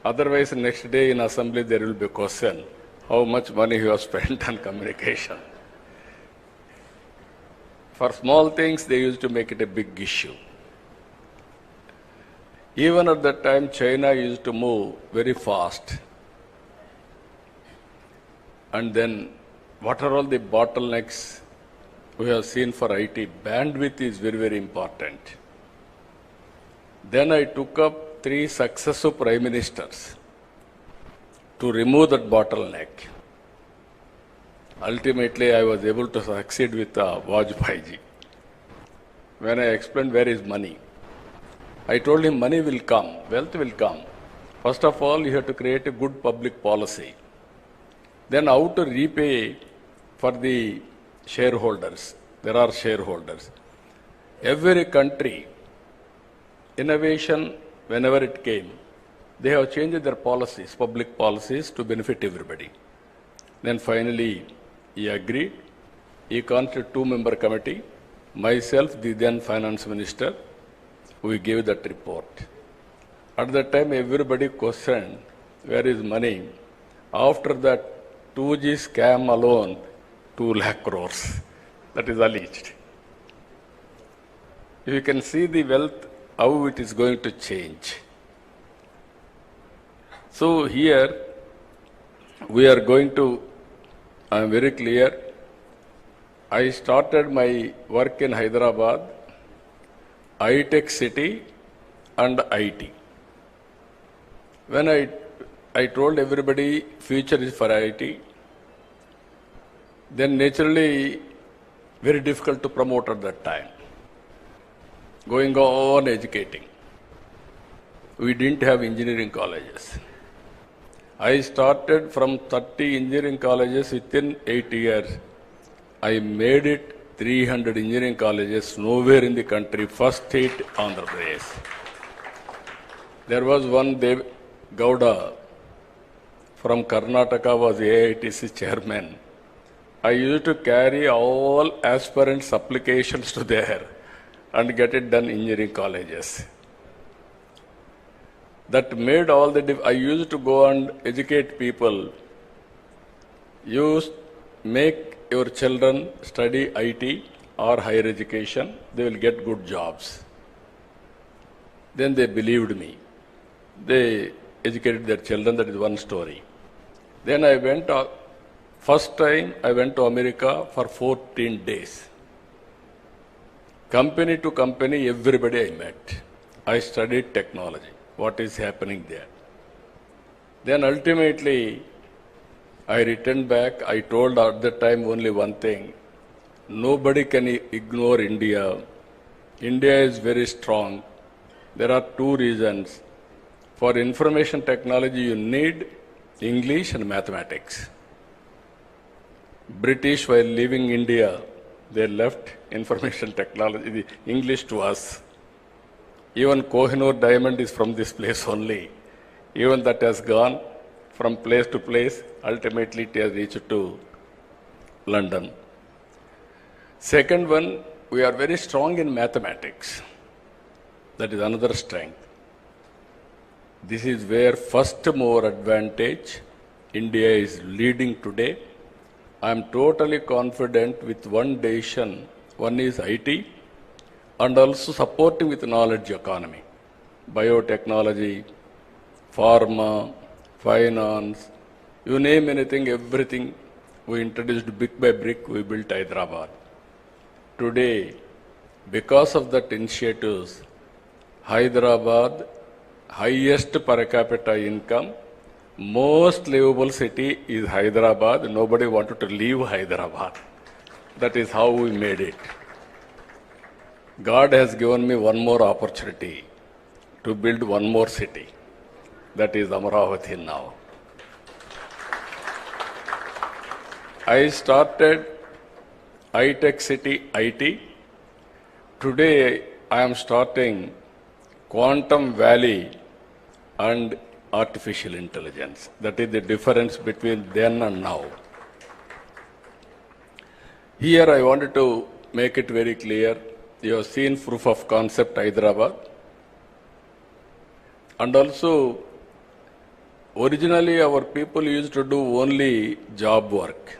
Otherwise, next day in assembly there will be a question, how much money you have spent on communication. For small things, they used to make it a big issue. Even at that time, China used to move very fast. And then, what are all the bottlenecks we have seen for IT? Bandwidth is very, very important. Then I took up 3 successive prime ministers to remove that bottleneck. Ultimately, I was able to succeed with Vajpayee. When I explained where is money, I told him money will come, wealth will come. First of all, you have to create a good public policy. Then how to repay for the shareholders. There are shareholders. Every country, innovation, whenever it came, they have changed their policies, public policies, to benefit everybody. Then finally, he agreed. He constituted 2-member committee. Myself, the then finance minister, we gave that report. At that time, everybody questioned, where is money? After that 2G scam alone, 2 lakh crores. That is alleged. You can see the wealth, how it is going to change. So here, we are going to, I am very clear, I started my work in Hyderabad, high-tech city and IT. When I told everybody future is for IT, then naturally very difficult to promote at that time. Going on educating. We didn't have engineering colleges. I started from 30 engineering colleges within 8 years. I made it 300 engineering colleges nowhere in the country, first state Andhra Pradesh. There was one Dev Gowda from Karnataka was AITC chairman. I used to carry all aspirants' applications to there and get it done in engineering colleges. That made all the I used to go and educate people. Make your children study IT or higher education, they will get good jobs. Then they believed me. They educated their children, that is one story. Then I went First time I went to America for 14 days. Company to company, everybody I met. I studied technology, what is happening there. Then ultimately, I returned back. I told at that time only one thing. Nobody can ignore India. India is very strong. There are two reasons. For information technology, you need English and mathematics. British, while leaving India, they left information technology, the English to us. Even Kohinoor diamond is from this place only. Even that has gone from place to place. Ultimately, it has reached to London. Second one, we are very strong in mathematics. That is another strength. This is where first mover advantage India is leading today. I am totally confident with one decision. One is IT and also supporting with knowledge economy, biotechnology, pharma, finance, you name anything, everything we introduced brick by brick, we built Hyderabad. Today, because of that initiatives, Hyderabad, highest per capita income, most livable city is Hyderabad. Nobody wanted to leave Hyderabad. That is how we made it. God has given me one more opportunity to build one more city. That is Amaravati now. I started high-tech city IT. Today I am starting Quantum Valley and artificial intelligence. That is the difference between then and now. Here I wanted to make it very clear. You have seen proof of concept Hyderabad. And also, originally our people used to do only job work.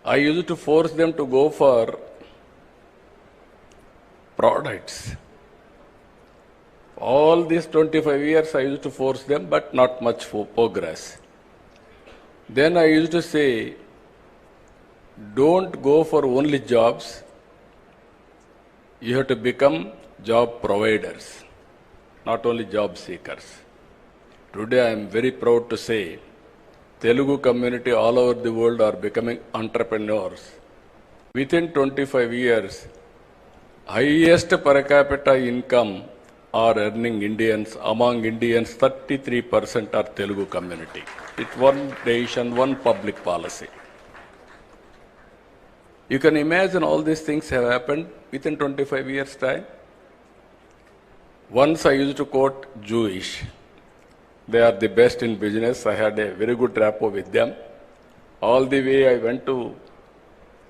I used to force them to go for products. All these 25 years I used to force them, but not much for progress. Then I used to say, don't go for only jobs. You have to become job providers, not only job seekers. Today I am very proud to say, Telugu community all over the world are becoming entrepreneurs. Within 25 years, highest per capita income are earning Indians. Among Indians, 33% are Telugu community. It's one nation, one public policy. You can imagine all these things have happened within 25 years' time. Once I used to quote Jewish. They are the best in business. I had a very good rapport with them. All the way I went to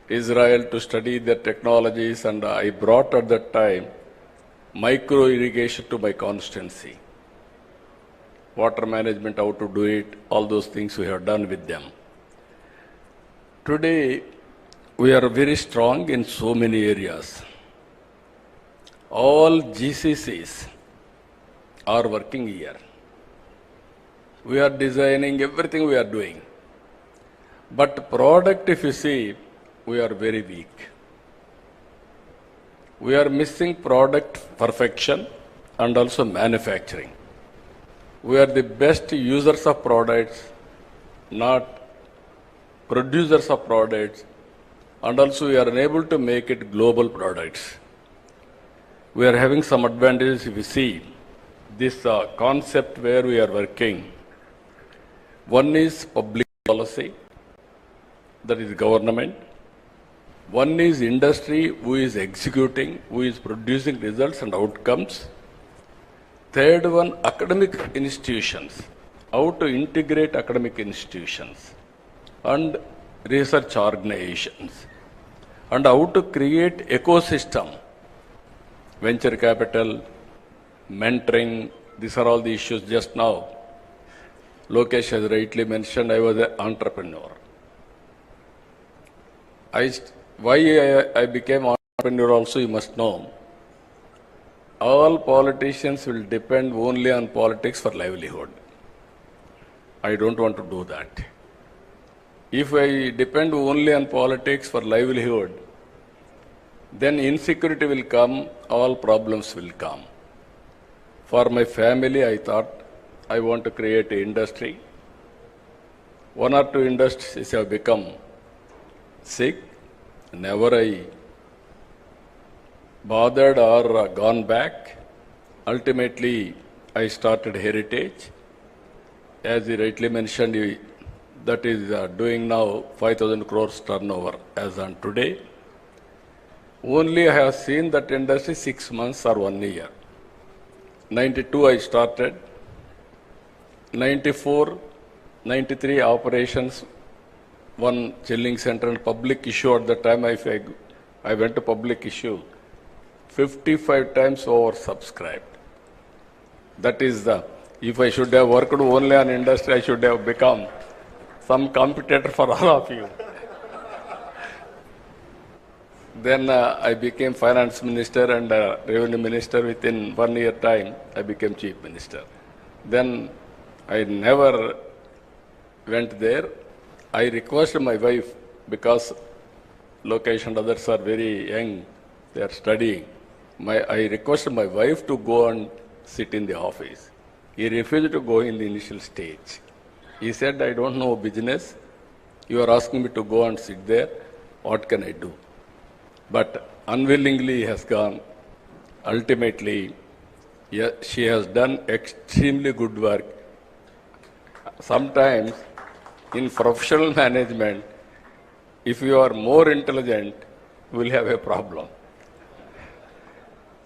Israel to study their technologies, and I brought at that time micro irrigation to my constituency. Water management, how to do it, all those things we have done with them. Today, we are very strong in so many areas. All GCCs are working here. We are designing everything we are doing. But product, if you see, we are very weak. We are missing product perfection and also manufacturing. We are the best users of products, not producers of products, and also we are unable to make it global products. We are having some advantages if you see this concept where we are working. One is public policy, that is government. One is industry, who is executing, who is producing results and outcomes. Third one, academic institutions, how to integrate academic institutions and research organizations, and how to create ecosystem, venture capital, mentoring. These are all the issues. Just now, Lokesh has rightly mentioned, I was an entrepreneur. Why I became entrepreneur also, you must know. All politicians will depend only on politics for livelihood. I don't want to do that. If I depend only on politics for livelihood, then insecurity will come, all problems will come. For my family, I thought I want to create an industry. One or two industries have become sick. Never I bothered or gone back. Ultimately, I started Heritage. As he rightly mentioned, that is doing now 5,000 crores turnover as on today. Only I have seen that industry 6 months or 1 year. 92 I started. 94, 93 operations, one chilling center and public issue at the time I went to public issue. 55 times oversubscribed. That is if I should have worked only on industry, I should have become some competitor for all of you. Then I became finance minister and revenue minister. Within 1 year time, I became chief minister. Then I never went there. I requested my wife, because Lokesh and others are very young, they are studying. I requested my wife to go and sit in the office. He refused to go in the initial stage. He said, I don't know business. You are asking me to go and sit there. What can I do? But unwillingly he has gone. Ultimately, she has done extremely good work. Sometimes in professional management, if you are more intelligent, you will have a problem.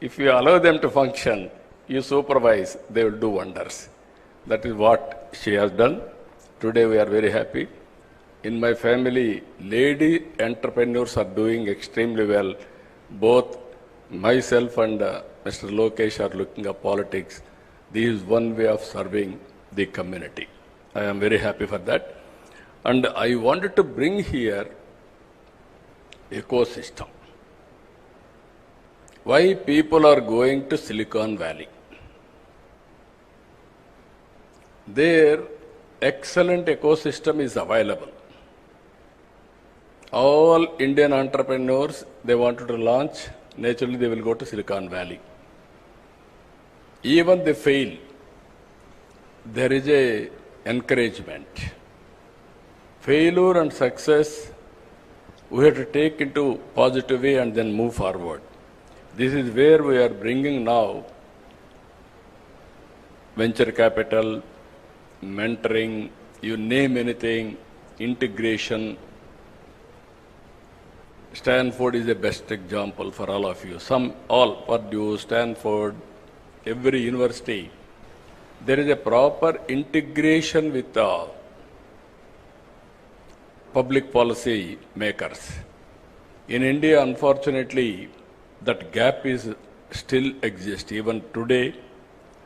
If you allow them to function, you supervise, they will do wonders. That is what she has done. Today we are very happy. In my family, lady entrepreneurs are doing extremely well. Both myself and Mr. Lokesh are looking at politics. This is one way of serving the community. I am very happy for that. And I wanted to bring here ecosystem. Why people are going to Silicon Valley? There, excellent ecosystem is available. All Indian entrepreneurs, they wanted to launch, naturally they will go to Silicon Valley. Even they fail, there is a encouragement. Failure and success, we have to take into positive way and then move forward. This is where we are bringing now venture capital, mentoring, you name anything, integration. Stanford is the best example for all of you. Purdue, Stanford, every university, there is a proper integration with the public policy makers. In India, unfortunately, that gap is still exists. Even today,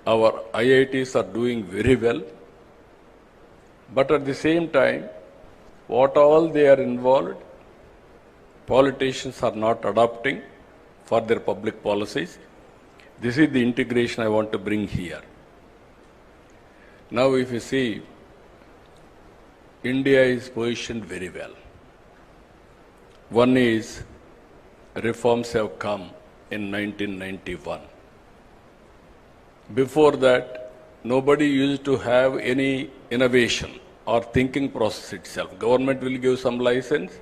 our IITs are doing very well. But at the same time, what all they are involved, politicians are not adopting for their public policies. This is the integration I want to bring here. Now if you see, India is positioned very well. One is, reforms have come in 1991. Before that, nobody used to have any innovation or thinking process itself. Government will give some license.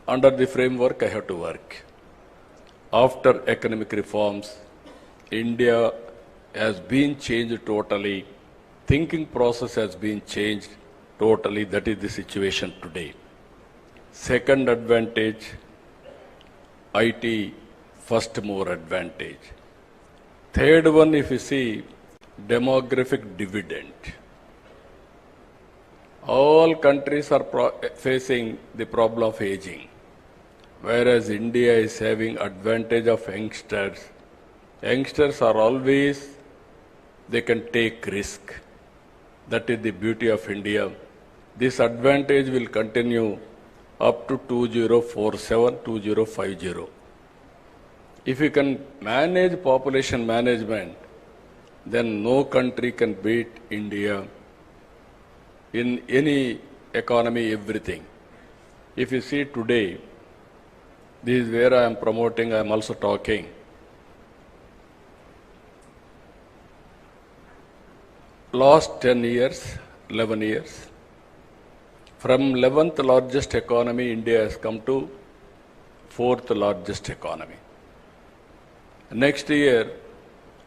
Under the framework, I have to work. After economic reforms, India has been changed totally. Thinking process has been changed totally. That is the situation today. Second advantage, IT first mover advantage. Third one, if you see, demographic dividend. All countries are facing the problem of aging, whereas India is having advantage of youngsters. Youngsters are always, they can take risk. That is the beauty of India. This advantage will continue up to 2047, 2050. If you can manage population management, then no country can beat India in any economy, everything. If you see today, this is where I am promoting, I am also talking. Last 10 years, 11 years, from 11th largest economy, India has come to 4th largest economy. Next year,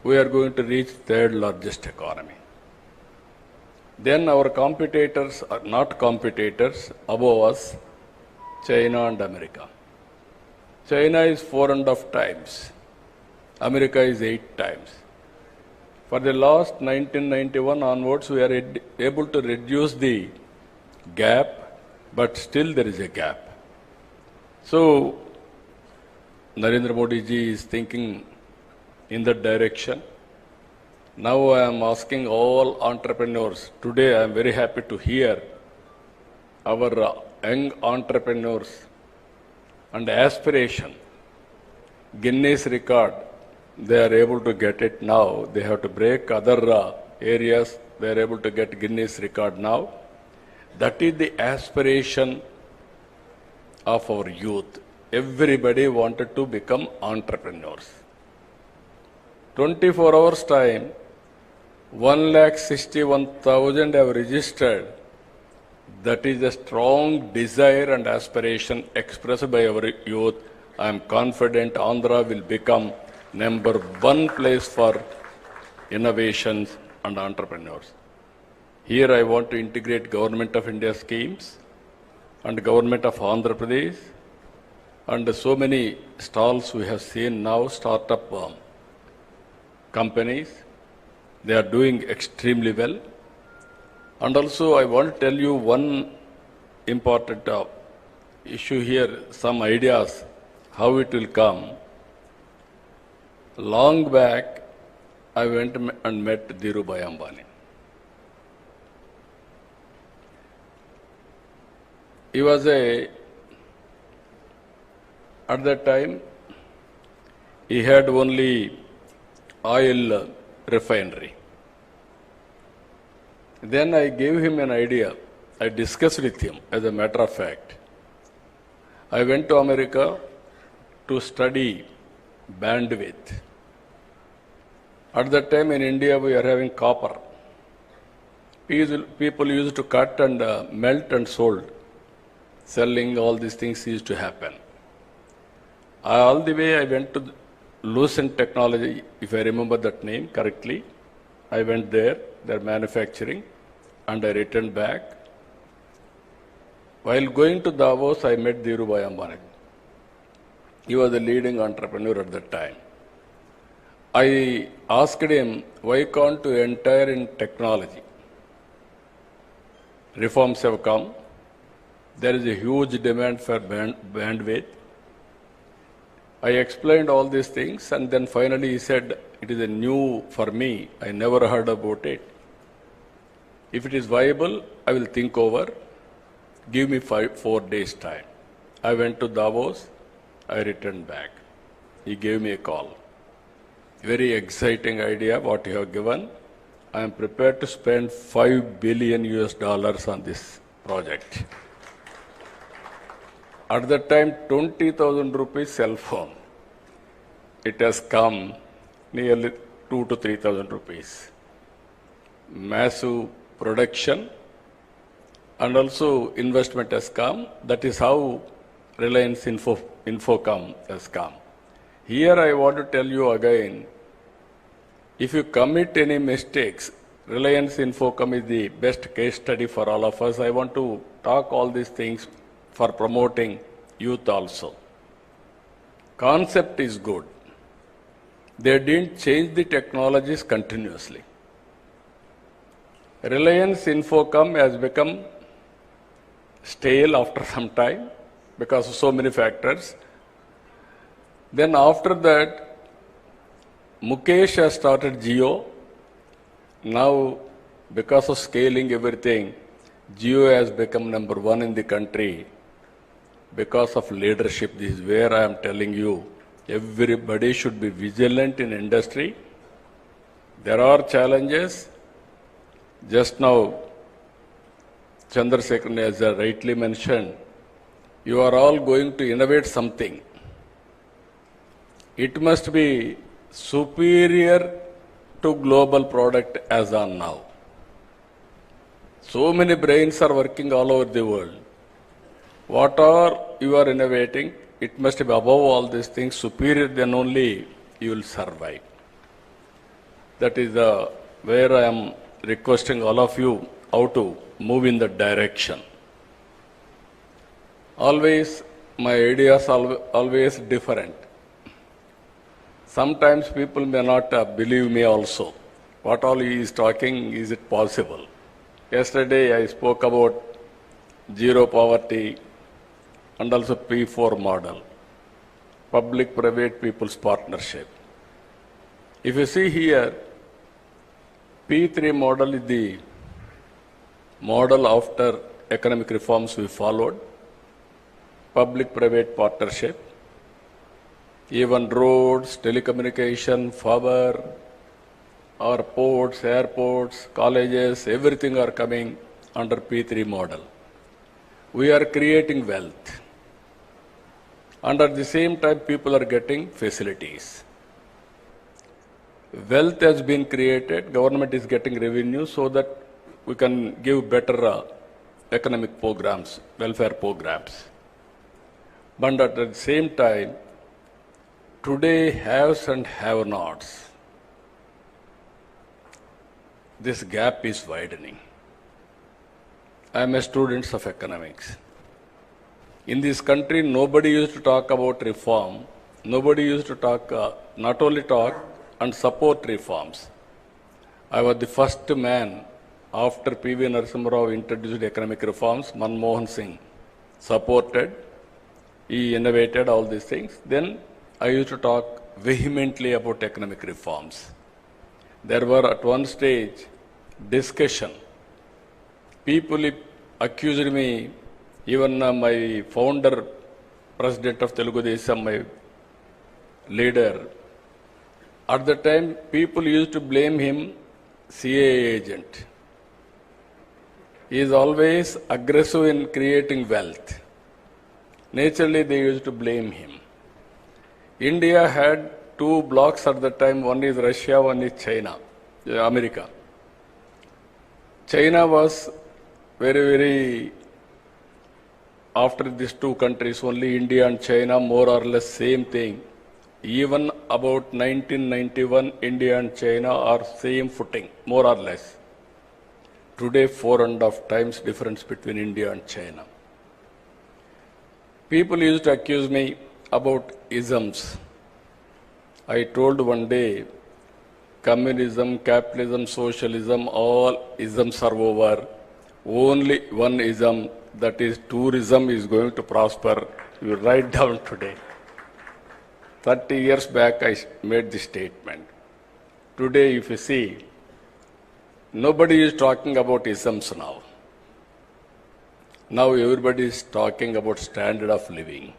we are going to reach 3rd largest economy. Then our competitors are not competitors, above us, China and America. China is 4.5 times. America is 8 times. For the last 1991 onwards, we are able to reduce the gap, but still there is a gap. So, Narendra Modi ji is thinking in that direction. Now I am asking all entrepreneurs. Today I am very happy to hear our young entrepreneurs and aspiration. Guinness record, they are able to get it now. They have to break other areas. They are able to get Guinness record now. That is the aspiration of our youth. Everybody wanted to become entrepreneurs. 24 hours time, 161,000 have registered. That is a strong desire and aspiration expressed by our youth. I am confident Andhra will become #1 place for innovations and entrepreneurs. Here I want to integrate Government of India schemes and Government of Andhra Pradesh and so many stalls we have seen now, startup companies. They are doing extremely well. And also I want to tell you one important issue here, some ideas, how it will come. Long back, I went and met Dhirubhai Ambani. He was at that time, he had only oil refinery. Then I gave him an idea. I discussed with him, as a matter of fact. I went to America to study bandwidth. At that time in India, we are having copper. People used to cut and melt and sold. Selling, all these things used to happen. All the way I went to Lucent Technology, if I remember that name correctly. I went there, they're manufacturing, and I returned back. While going to Davos, I met Dhirubhai Ambani. He was a leading entrepreneur at that time. I asked him, why can't you enter in technology? Reforms have come. There is a huge demand for bandwidth. I explained all these things, and then finally he said, it is a new for me. I never heard about it. If it is viable, I will think over. Give me 4 days time. I went to Davos. I returned back. He gave me a call. Very exciting idea what you have given. I am prepared to spend $5 billion on this project. At that time, 20,000 rupees cell phone. It has come nearly 2,000 to 3,000 rupees. Massive production and also investment has come. That is how Reliance Infocom has come. Here I want to tell you again, if you commit any mistakes, Reliance Infocom is the best case study for all of us. I want to talk all these things for promoting youth also. Concept is good. They didn't change the technologies continuously. Reliance Infocom has become stale after some time because of so many factors. Then after that, Mukesh has started Jio. Now, because of scaling everything, Jio has become #1 in the country. Because of leadership, this is where I am telling you, everybody should be vigilant in industry. There are challenges. Just now, Chandrasekhar has rightly mentioned, you are all going to innovate something. It must be superior to global product as on now. So many brains are working all over the world. Whatever you are innovating, it must be above all these things, superior, then only you will survive. That is where I am requesting all of you how to move in that direction. Always, my ideas are always different. Sometimes people may not believe me also. What all he is talking, is it possible? Yesterday I spoke about zero poverty and also P4 model, public-private people's partnership. If you see here, P3 model is the model after economic reforms we followed, public-private partnership, even roads, telecommunication, power, our ports, airports, colleges, everything are coming under P3 model. We are creating wealth. And at the same time, people are getting facilities. Wealth has been created, government is getting revenue so that we can give better economic programs, welfare programs. But at the same time, today haves and have-nots. This gap is widening. I am a student of economics. In this country, nobody used to talk about reform. Nobody used to talk, not only talk, and support reforms. I was the first man after P.V. Narasimha Rao introduced economic reforms. Manmohan Singh supported. He innovated all these things. Then I used to talk vehemently about economic reforms. There were at one stage discussion. People accused me, even my founder, president of Telugu Desam, my leader. At the time, people used to blame him, CAA agent. He is always aggressive in creating wealth. Naturally, they used to blame him. India had two blocks at the time, one is Russia, one is China, America. China was very, after these two countries, only India and China, more or less same thing. Even about 1991, India and China are same footing, more or less. Today, 4.5 times difference between India and China. People used to accuse me about isms. I told one day, communism, capitalism, socialism, all isms are over. Only one ism, that is tourism, is going to prosper. You write down today. 30 years back, I made this statement. Today, if you see, nobody is talking about isms now. Now everybody is talking about standard of living.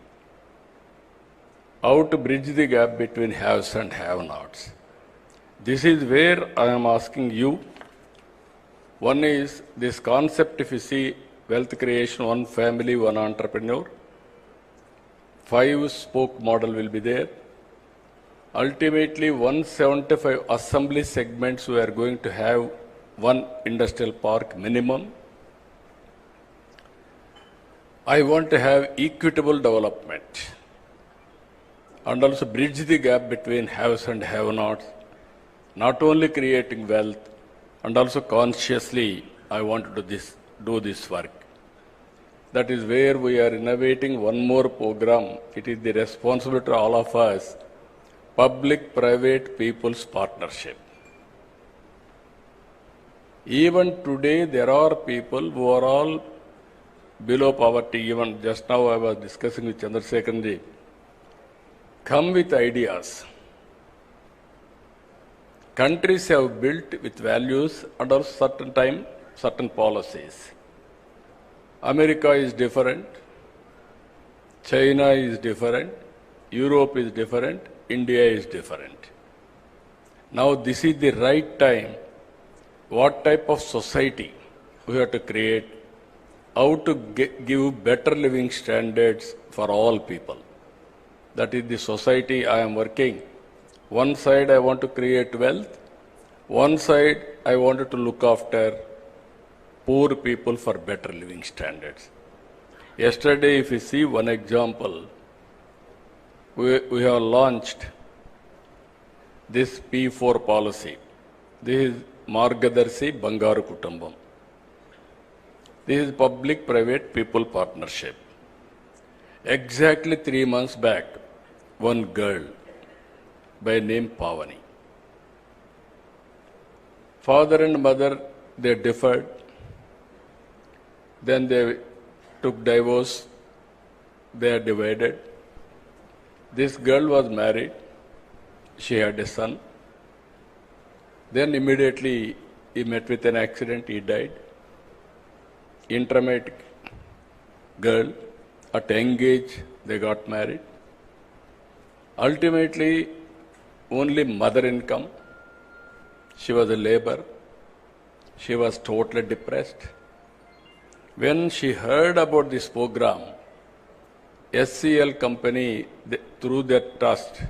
How to bridge the gap between haves and have-nots. This is where I am asking you. One is this concept, if you see, wealth creation, one family, one entrepreneur. 5-spoke model will be there. Ultimately, 175 assembly segments we are going to have one industrial park minimum. I want to have equitable development and also bridge the gap between haves and have-nots, not only creating wealth, and also consciously I want to do this work. That is where we are innovating one more program. It is the responsibility of all of us, public-private people's partnership. Even today, there are people who are all below poverty. Even just now I was discussing with Chandrasekhar ji. Come with ideas. Countries have built with values and also certain time, certain policies. America is different, China is different, Europe is different, India is different. Now this is the right time. What type of society we have to create, how to give better living standards for all people. That is the society I am working. One side I want to create wealth, one side I wanted to look after poor people for better living standards. Yesterday, if you see one example, we have launched this P4 policy. This is Margadarshi Bangaru Kutumbam. This is public-private people partnership. Exactly 3 months back, one girl by name Pavani. Father and mother, they differed. Then they took divorce. They are divided. This girl was married. She had a son. Then immediately he met with an accident. He died. Intermediate girl, at young age, they got married. Ultimately, only mother income. She was a labor. She was totally depressed. When she heard about this program, SCL company, through their trust,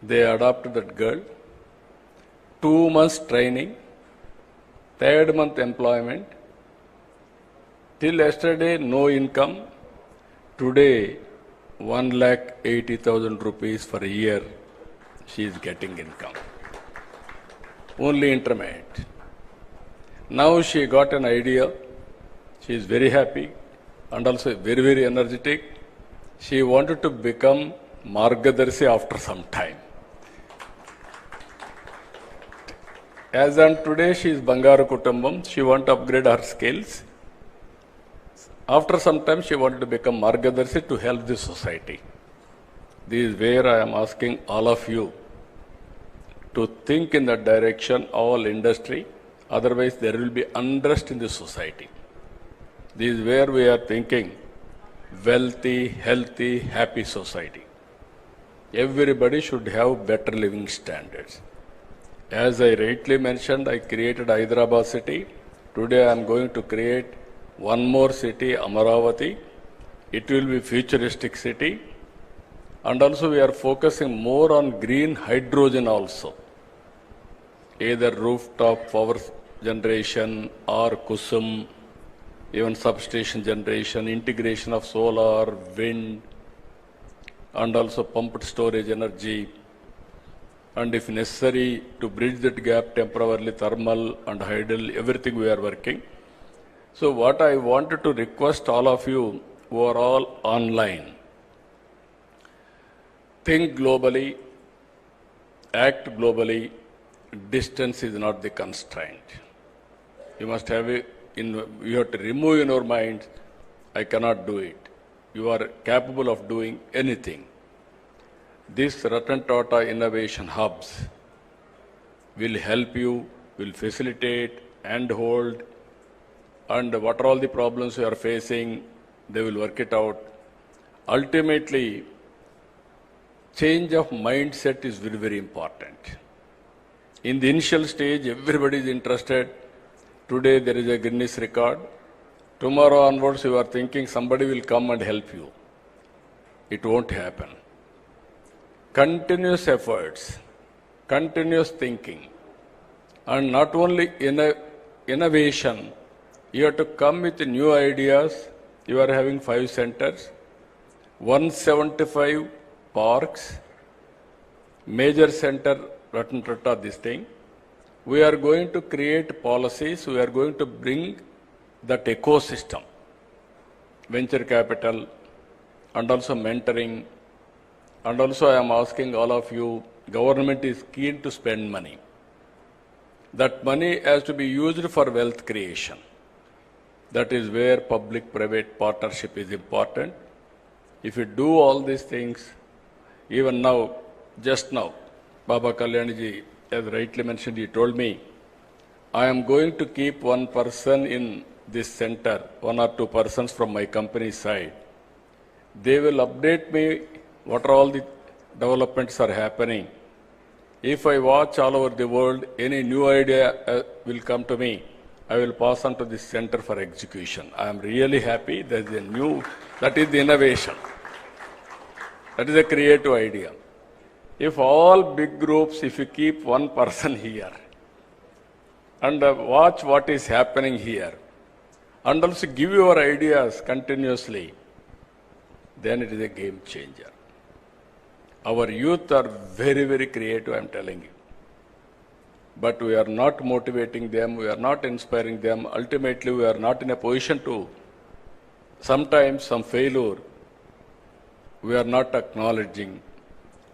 they adopted that girl. 2 months training, 3rd month employment. Till yesterday, no income. Today, 1,80,000 rupees for a year, she is getting income. Only intermediate. Now she got an idea. She is very happy and also very, very energetic. She wanted to become Margadarshi after some time. As on today, she is Bangaru Kutumbam. She wants to upgrade her skills. After some time, she wanted to become Margadarshi to help the society. This is where I am asking all of you to think in that direction, all industry. Otherwise, there will be unrest in the society. This is where we are thinking wealthy, healthy, happy society. Everybody should have better living standards. As I rightly mentioned, I created Hyderabad city. Today I am going to create one more city, Amaravati. It will be futuristic city. And also we are focusing more on green hydrogen also. Either rooftop power generation or Kusum, even substation generation, integration of solar, wind, and also pumped storage energy. And if necessary, to bridge that gap temporarily, thermal and hydel, everything we are working. So what I wanted to request all of you who are all online, think globally, act globally. Distance is not the constraint. You must have you have to remove in your mind, I cannot do it. You are capable of doing anything. These Ratan Tata innovation hubs will help you, will facilitate and hold, and what are all the problems you are facing, they will work it out. Ultimately, change of mindset is very, very important. In the initial stage, everybody is interested. Today there is a Guinness record. Tomorrow onwards, you are thinking somebody will come and help you. It won't happen. Continuous efforts, continuous thinking, and not only innovation, you have to come with new ideas. You are having 5 centers, 175 parks, major center, Ratan Tata, this thing. We are going to create policies. We are going to bring that ecosystem, venture capital, and also mentoring. And also I am asking all of you, government is keen to spend money. That money has to be used for wealth creation. That is where public-private partnership is important. If you do all these things, even now, just now, Baba Kalyanji, as rightly mentioned, he told me, I am going to keep one person in this center, 1 or 2 persons from my company side. They will update me what are all the developments are happening. If I watch all over the world, any new idea will come to me. I will pass on to this Center for Execution. I am really happy that is a new, that is the innovation. That is a creative idea. If all big groups, if you keep one person here and watch what is happening here and also give your ideas continuously, then it is a game changer. Our youth are very, very creative, I am telling you. But we are not motivating them, we are not inspiring them. Ultimately, we are not in a position to, sometimes some failure, we are not acknowledging,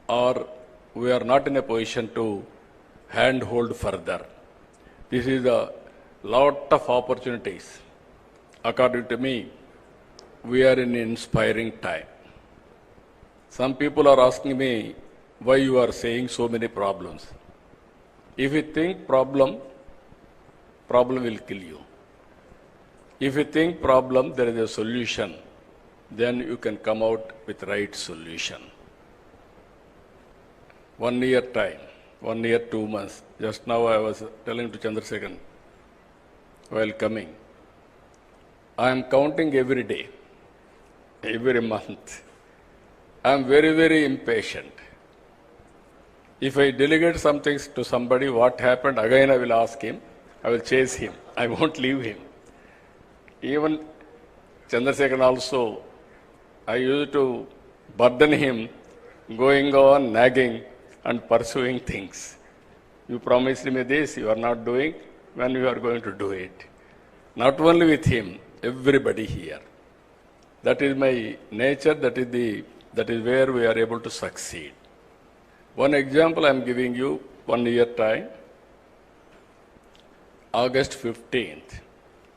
or we are not in a position to handhold further. This is a lot of opportunities. According to me, we are in an inspiring time. Some people are asking me why you are saying so many problems. If you think problem will kill you. If you think problem, there is a solution, then you can come out with right solution. 1 year time, 1 year, 2 months. Just now I was telling to Chandrasekhar while coming, I am counting every day, every month. I am very, very impatient. If I delegate some things to somebody, what happened, again I will ask him, I will chase him, I won't leave him. Even Chandrasekhar also, I used to burden him, going on, nagging and pursuing things. You promised me this, you are not doing, when you are going to do it. Not only with him, everybody here. That is my nature, that is where we are able to succeed. One example I am giving you, 1 year time, August 15th,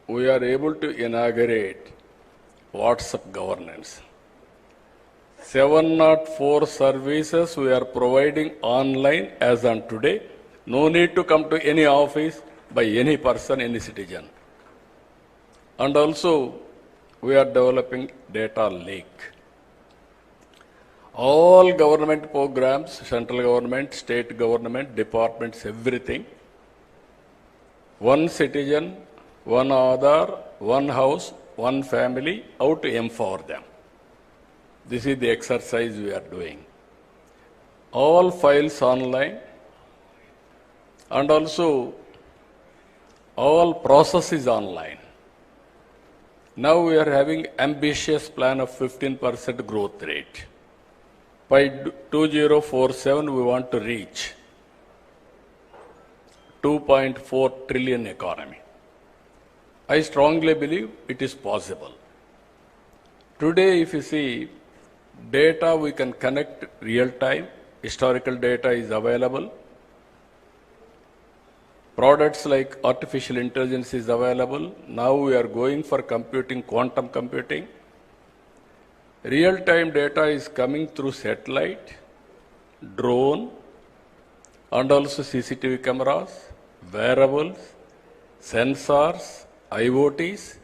we are able to inaugurate WhatsApp governance. 704 services we are providing online as on today. No need to come to any office by any person, any citizen. And also, we are developing data lake. All government programs, central government, state government, departments, everything. One citizen, one Aadhaar, one house, one family, how to empower them. This is the exercise we are doing. All files online and also all processes online. Now we are having ambitious plan of 15% growth rate. By 2047, we want to reach 2.4 trillion economy. I strongly believe it is possible. Today, if you see, data we can connect real time, historical data is available. Products like artificial intelligence is available. Now we are going for computing, quantum computing. Real-time data is coming through satellite, drone, and also CCTV cameras, wearables, sensors, IoTs.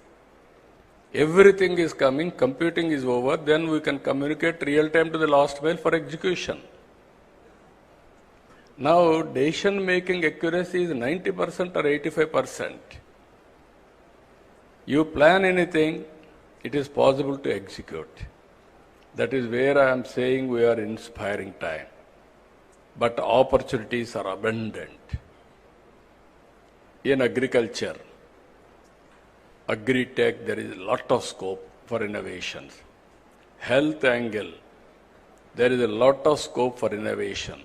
Everything is coming, computing is over, then we can communicate real-time to the last mile for execution. Now, decision-making accuracy is 90% or 85%. You plan anything, it is possible to execute. That is where I am saying we are inspiring time. But opportunities are abundant. In agriculture, agri-tech, there is a lot of scope for innovations. Health angle, there is a lot of scope for innovation.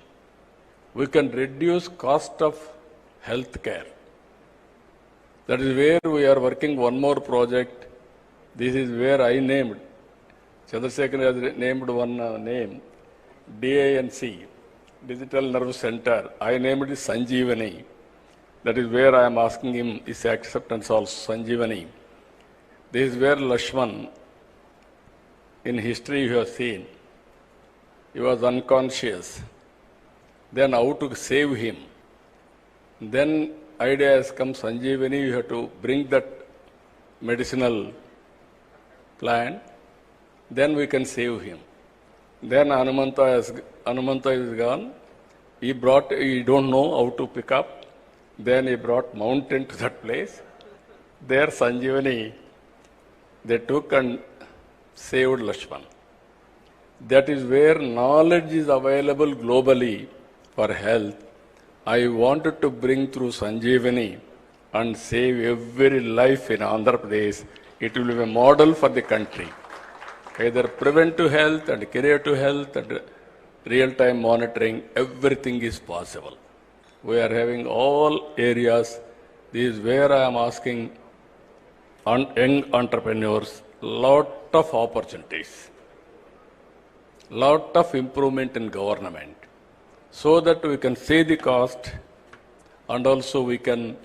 We can reduce cost of health care. That is where we are working one more project. This is where I named, Chandrasekhar has named one name, DANC, Digital Nerve Center. I named it Sanjeevani. That is where I am asking him his acceptance also, Sanjeevani. This is where Lakshman, in history you have seen, he was unconscious. Then how to save him. Then idea has come, Sanjeevani, you have to bring that medicinal plant, then we can save him. Then Hanumanta is gone. He don't know how to pick up. Then he brought mountain to that place. Their Sanjeevani, they took and saved Lakshman. That is where knowledge is available globally for health. I wanted to bring through Sanjeevani and save every life in Andhra Pradesh. It will be a model for the country. Either preventive health and curative health and real-time monitoring, everything is possible. We are having all areas. This is where I am asking young entrepreneurs, lot of opportunities, lot of improvement in government, so that we can save the cost and also we can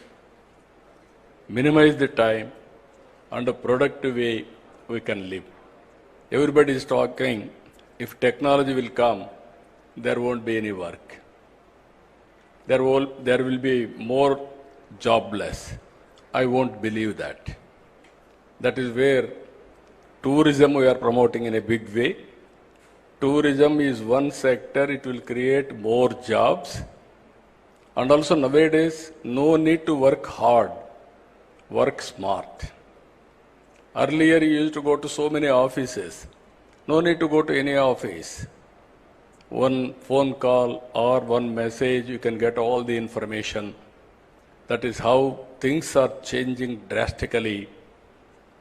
minimize the time and a productive way we can live. Everybody is talking, if technology will come, there won't be any work. There will be more jobless. I won't believe that. That is where tourism we are promoting in a big way. Tourism is one sector, it will create more jobs. And also nowadays, no need to work hard, work smart. Earlier you used to go to so many offices. No need to go to any office. One phone call or one message, you can get all the information. That is how things are changing drastically.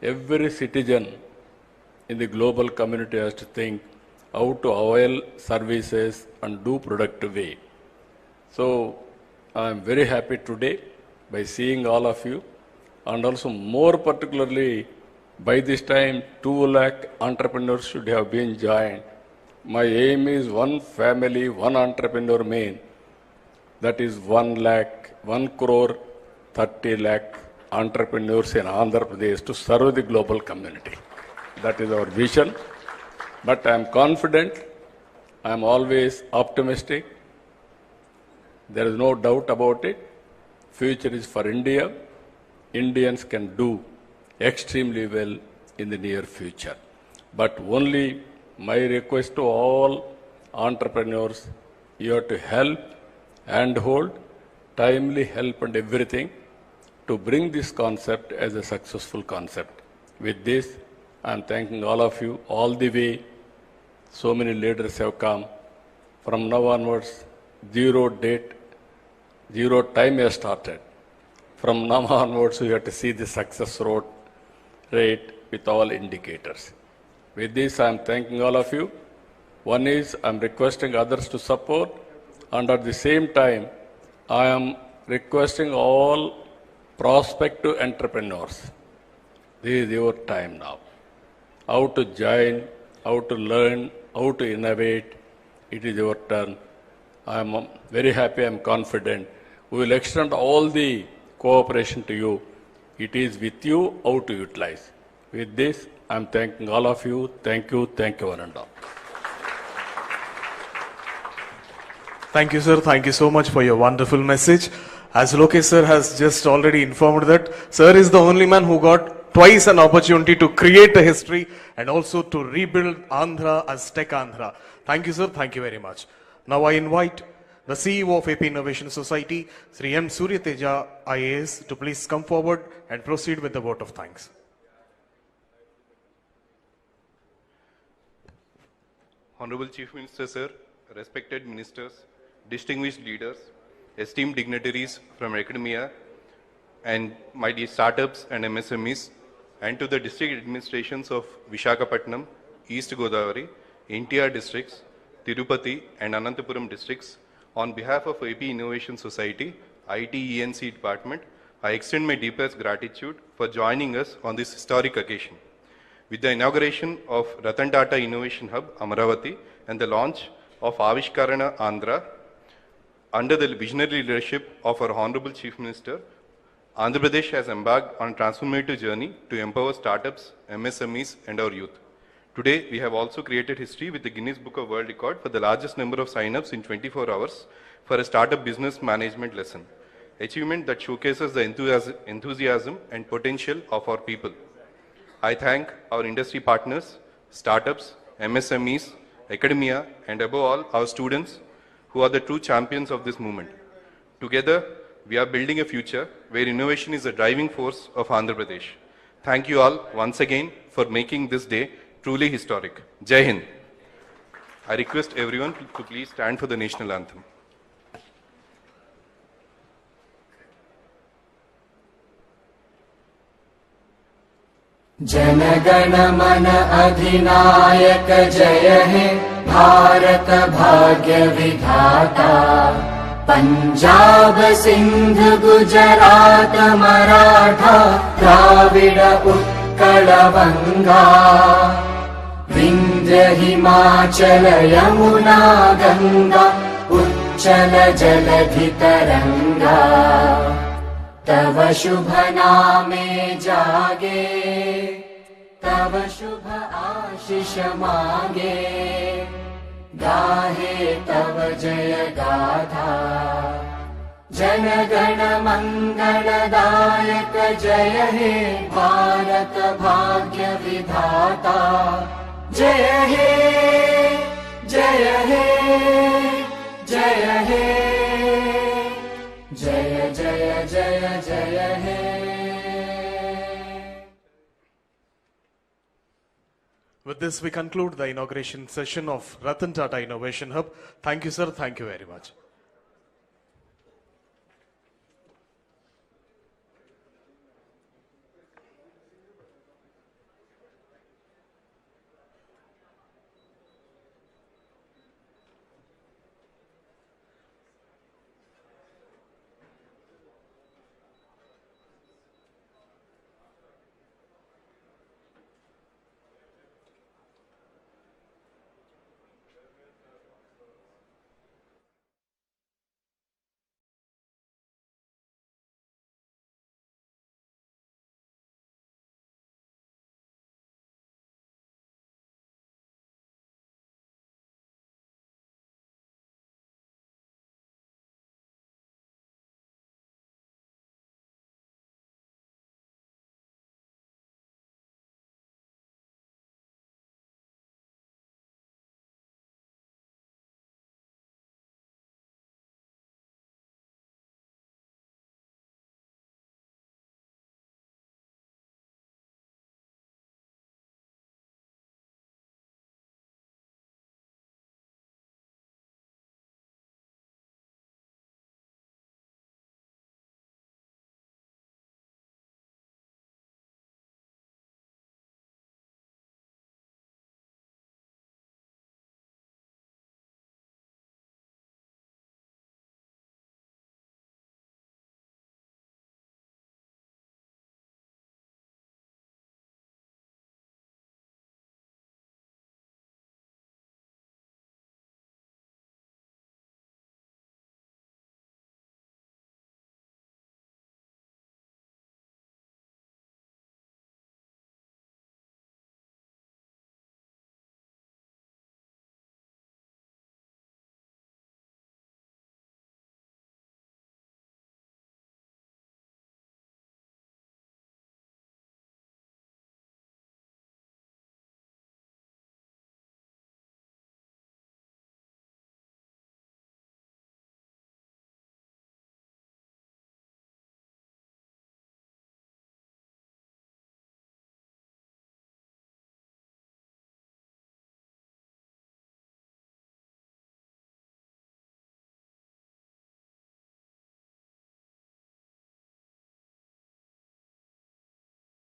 Every citizen in the global community has to think how to avail services and do productive way. So I am very happy today by seeing all of you, and also more particularly by this time 2 lakh entrepreneurs should have been joined. My aim is one family, one entrepreneur main. That is 1 crore 30 lakh entrepreneurs in Andhra Pradesh to serve the global community. That is our vision. But I am confident, I am always optimistic. There is no doubt about it. Future is for India. Indians can do extremely well in the near future. But only my request to all entrepreneurs, you have to help and hold, timely help and everything to bring this concept as a successful concept. With this, I am thanking all of you all the way. So many leaders have come. From now onwards, zero time has started. From now onwards, we have to see the success rate with all indicators. With this, I am thanking all of you. One is, I am requesting others to support, and at the same time, I am requesting all prospective entrepreneurs. This is your time now. How to join, how to learn, how to innovate, it is your turn. I am very happy, I am confident. We will extend all the cooperation to you. It is with you how to utilize. With this, I am thanking all of you. Thank you, one and all. Thank you, sir. Thank you so much for your wonderful message. As Lokesh sir has just already informed that, sir is the only man who got twice an opportunity to create a history and also to rebuild Andhra as Tech Andhra. Thank you, sir. Thank you very much. Now I invite the CEO of AP Innovation Society, Sri M. Suryateja IAS, to please come forward and proceed with the vote of thanks. Honorable Chief Minister, sir, respected ministers, distinguished leaders, esteemed dignitaries from academia, and my dear startups and MSMEs, and to the district administrations of Visakhapatnam, East Godavari, NTR districts, Tirupati, and Anantapuram districts, on behalf of AP Innovation Society, IT-ENC department, I extend my deepest gratitude for joining us on this historic occasion. With the inauguration of Ratan Tata Innovation Hub, Amaravati, and the launch of Avishkarana, Andhra, under the visionary leadership of our Honorable Chief Minister, Andhra Pradesh has embarked on a transformative journey to empower startups, MSMEs, and our youth. Today, we have also created history with the Guinness Book of World Record for the largest number of sign-ups in 24 hours for a startup business management lesson, achievement that showcases the enthusiasm and potential of our people. I thank our industry partners, startups, MSMEs, academia, and above all, our students, who are the true champions of this movement. Together, we are building a future where innovation is the driving force of Andhra Pradesh. Thank you all once again for making this day truly historic. Jai Hind. I request everyone to please stand for the national anthem. Jana Gana मन अधिनायक जय हे भारत भाग्य विधाता पंजाब सिंध गुजरात मराठा द्राविड उत्कल बंगा विंध्य हिमाचल यमुना गंगा उच्चल जलधि तरंगा तव शुभ नामे जागे तव शुभ आशीष मांगे गाहे तव जय गाथा जन गण मंगलदायक जय हे भारत भाग्य विधाता जय हे जय हे जय हे जय जय जय जय हे With this, we conclude the inauguration session of Ratan Tata Innovation Hub. Thank you, sir. Thank you very much.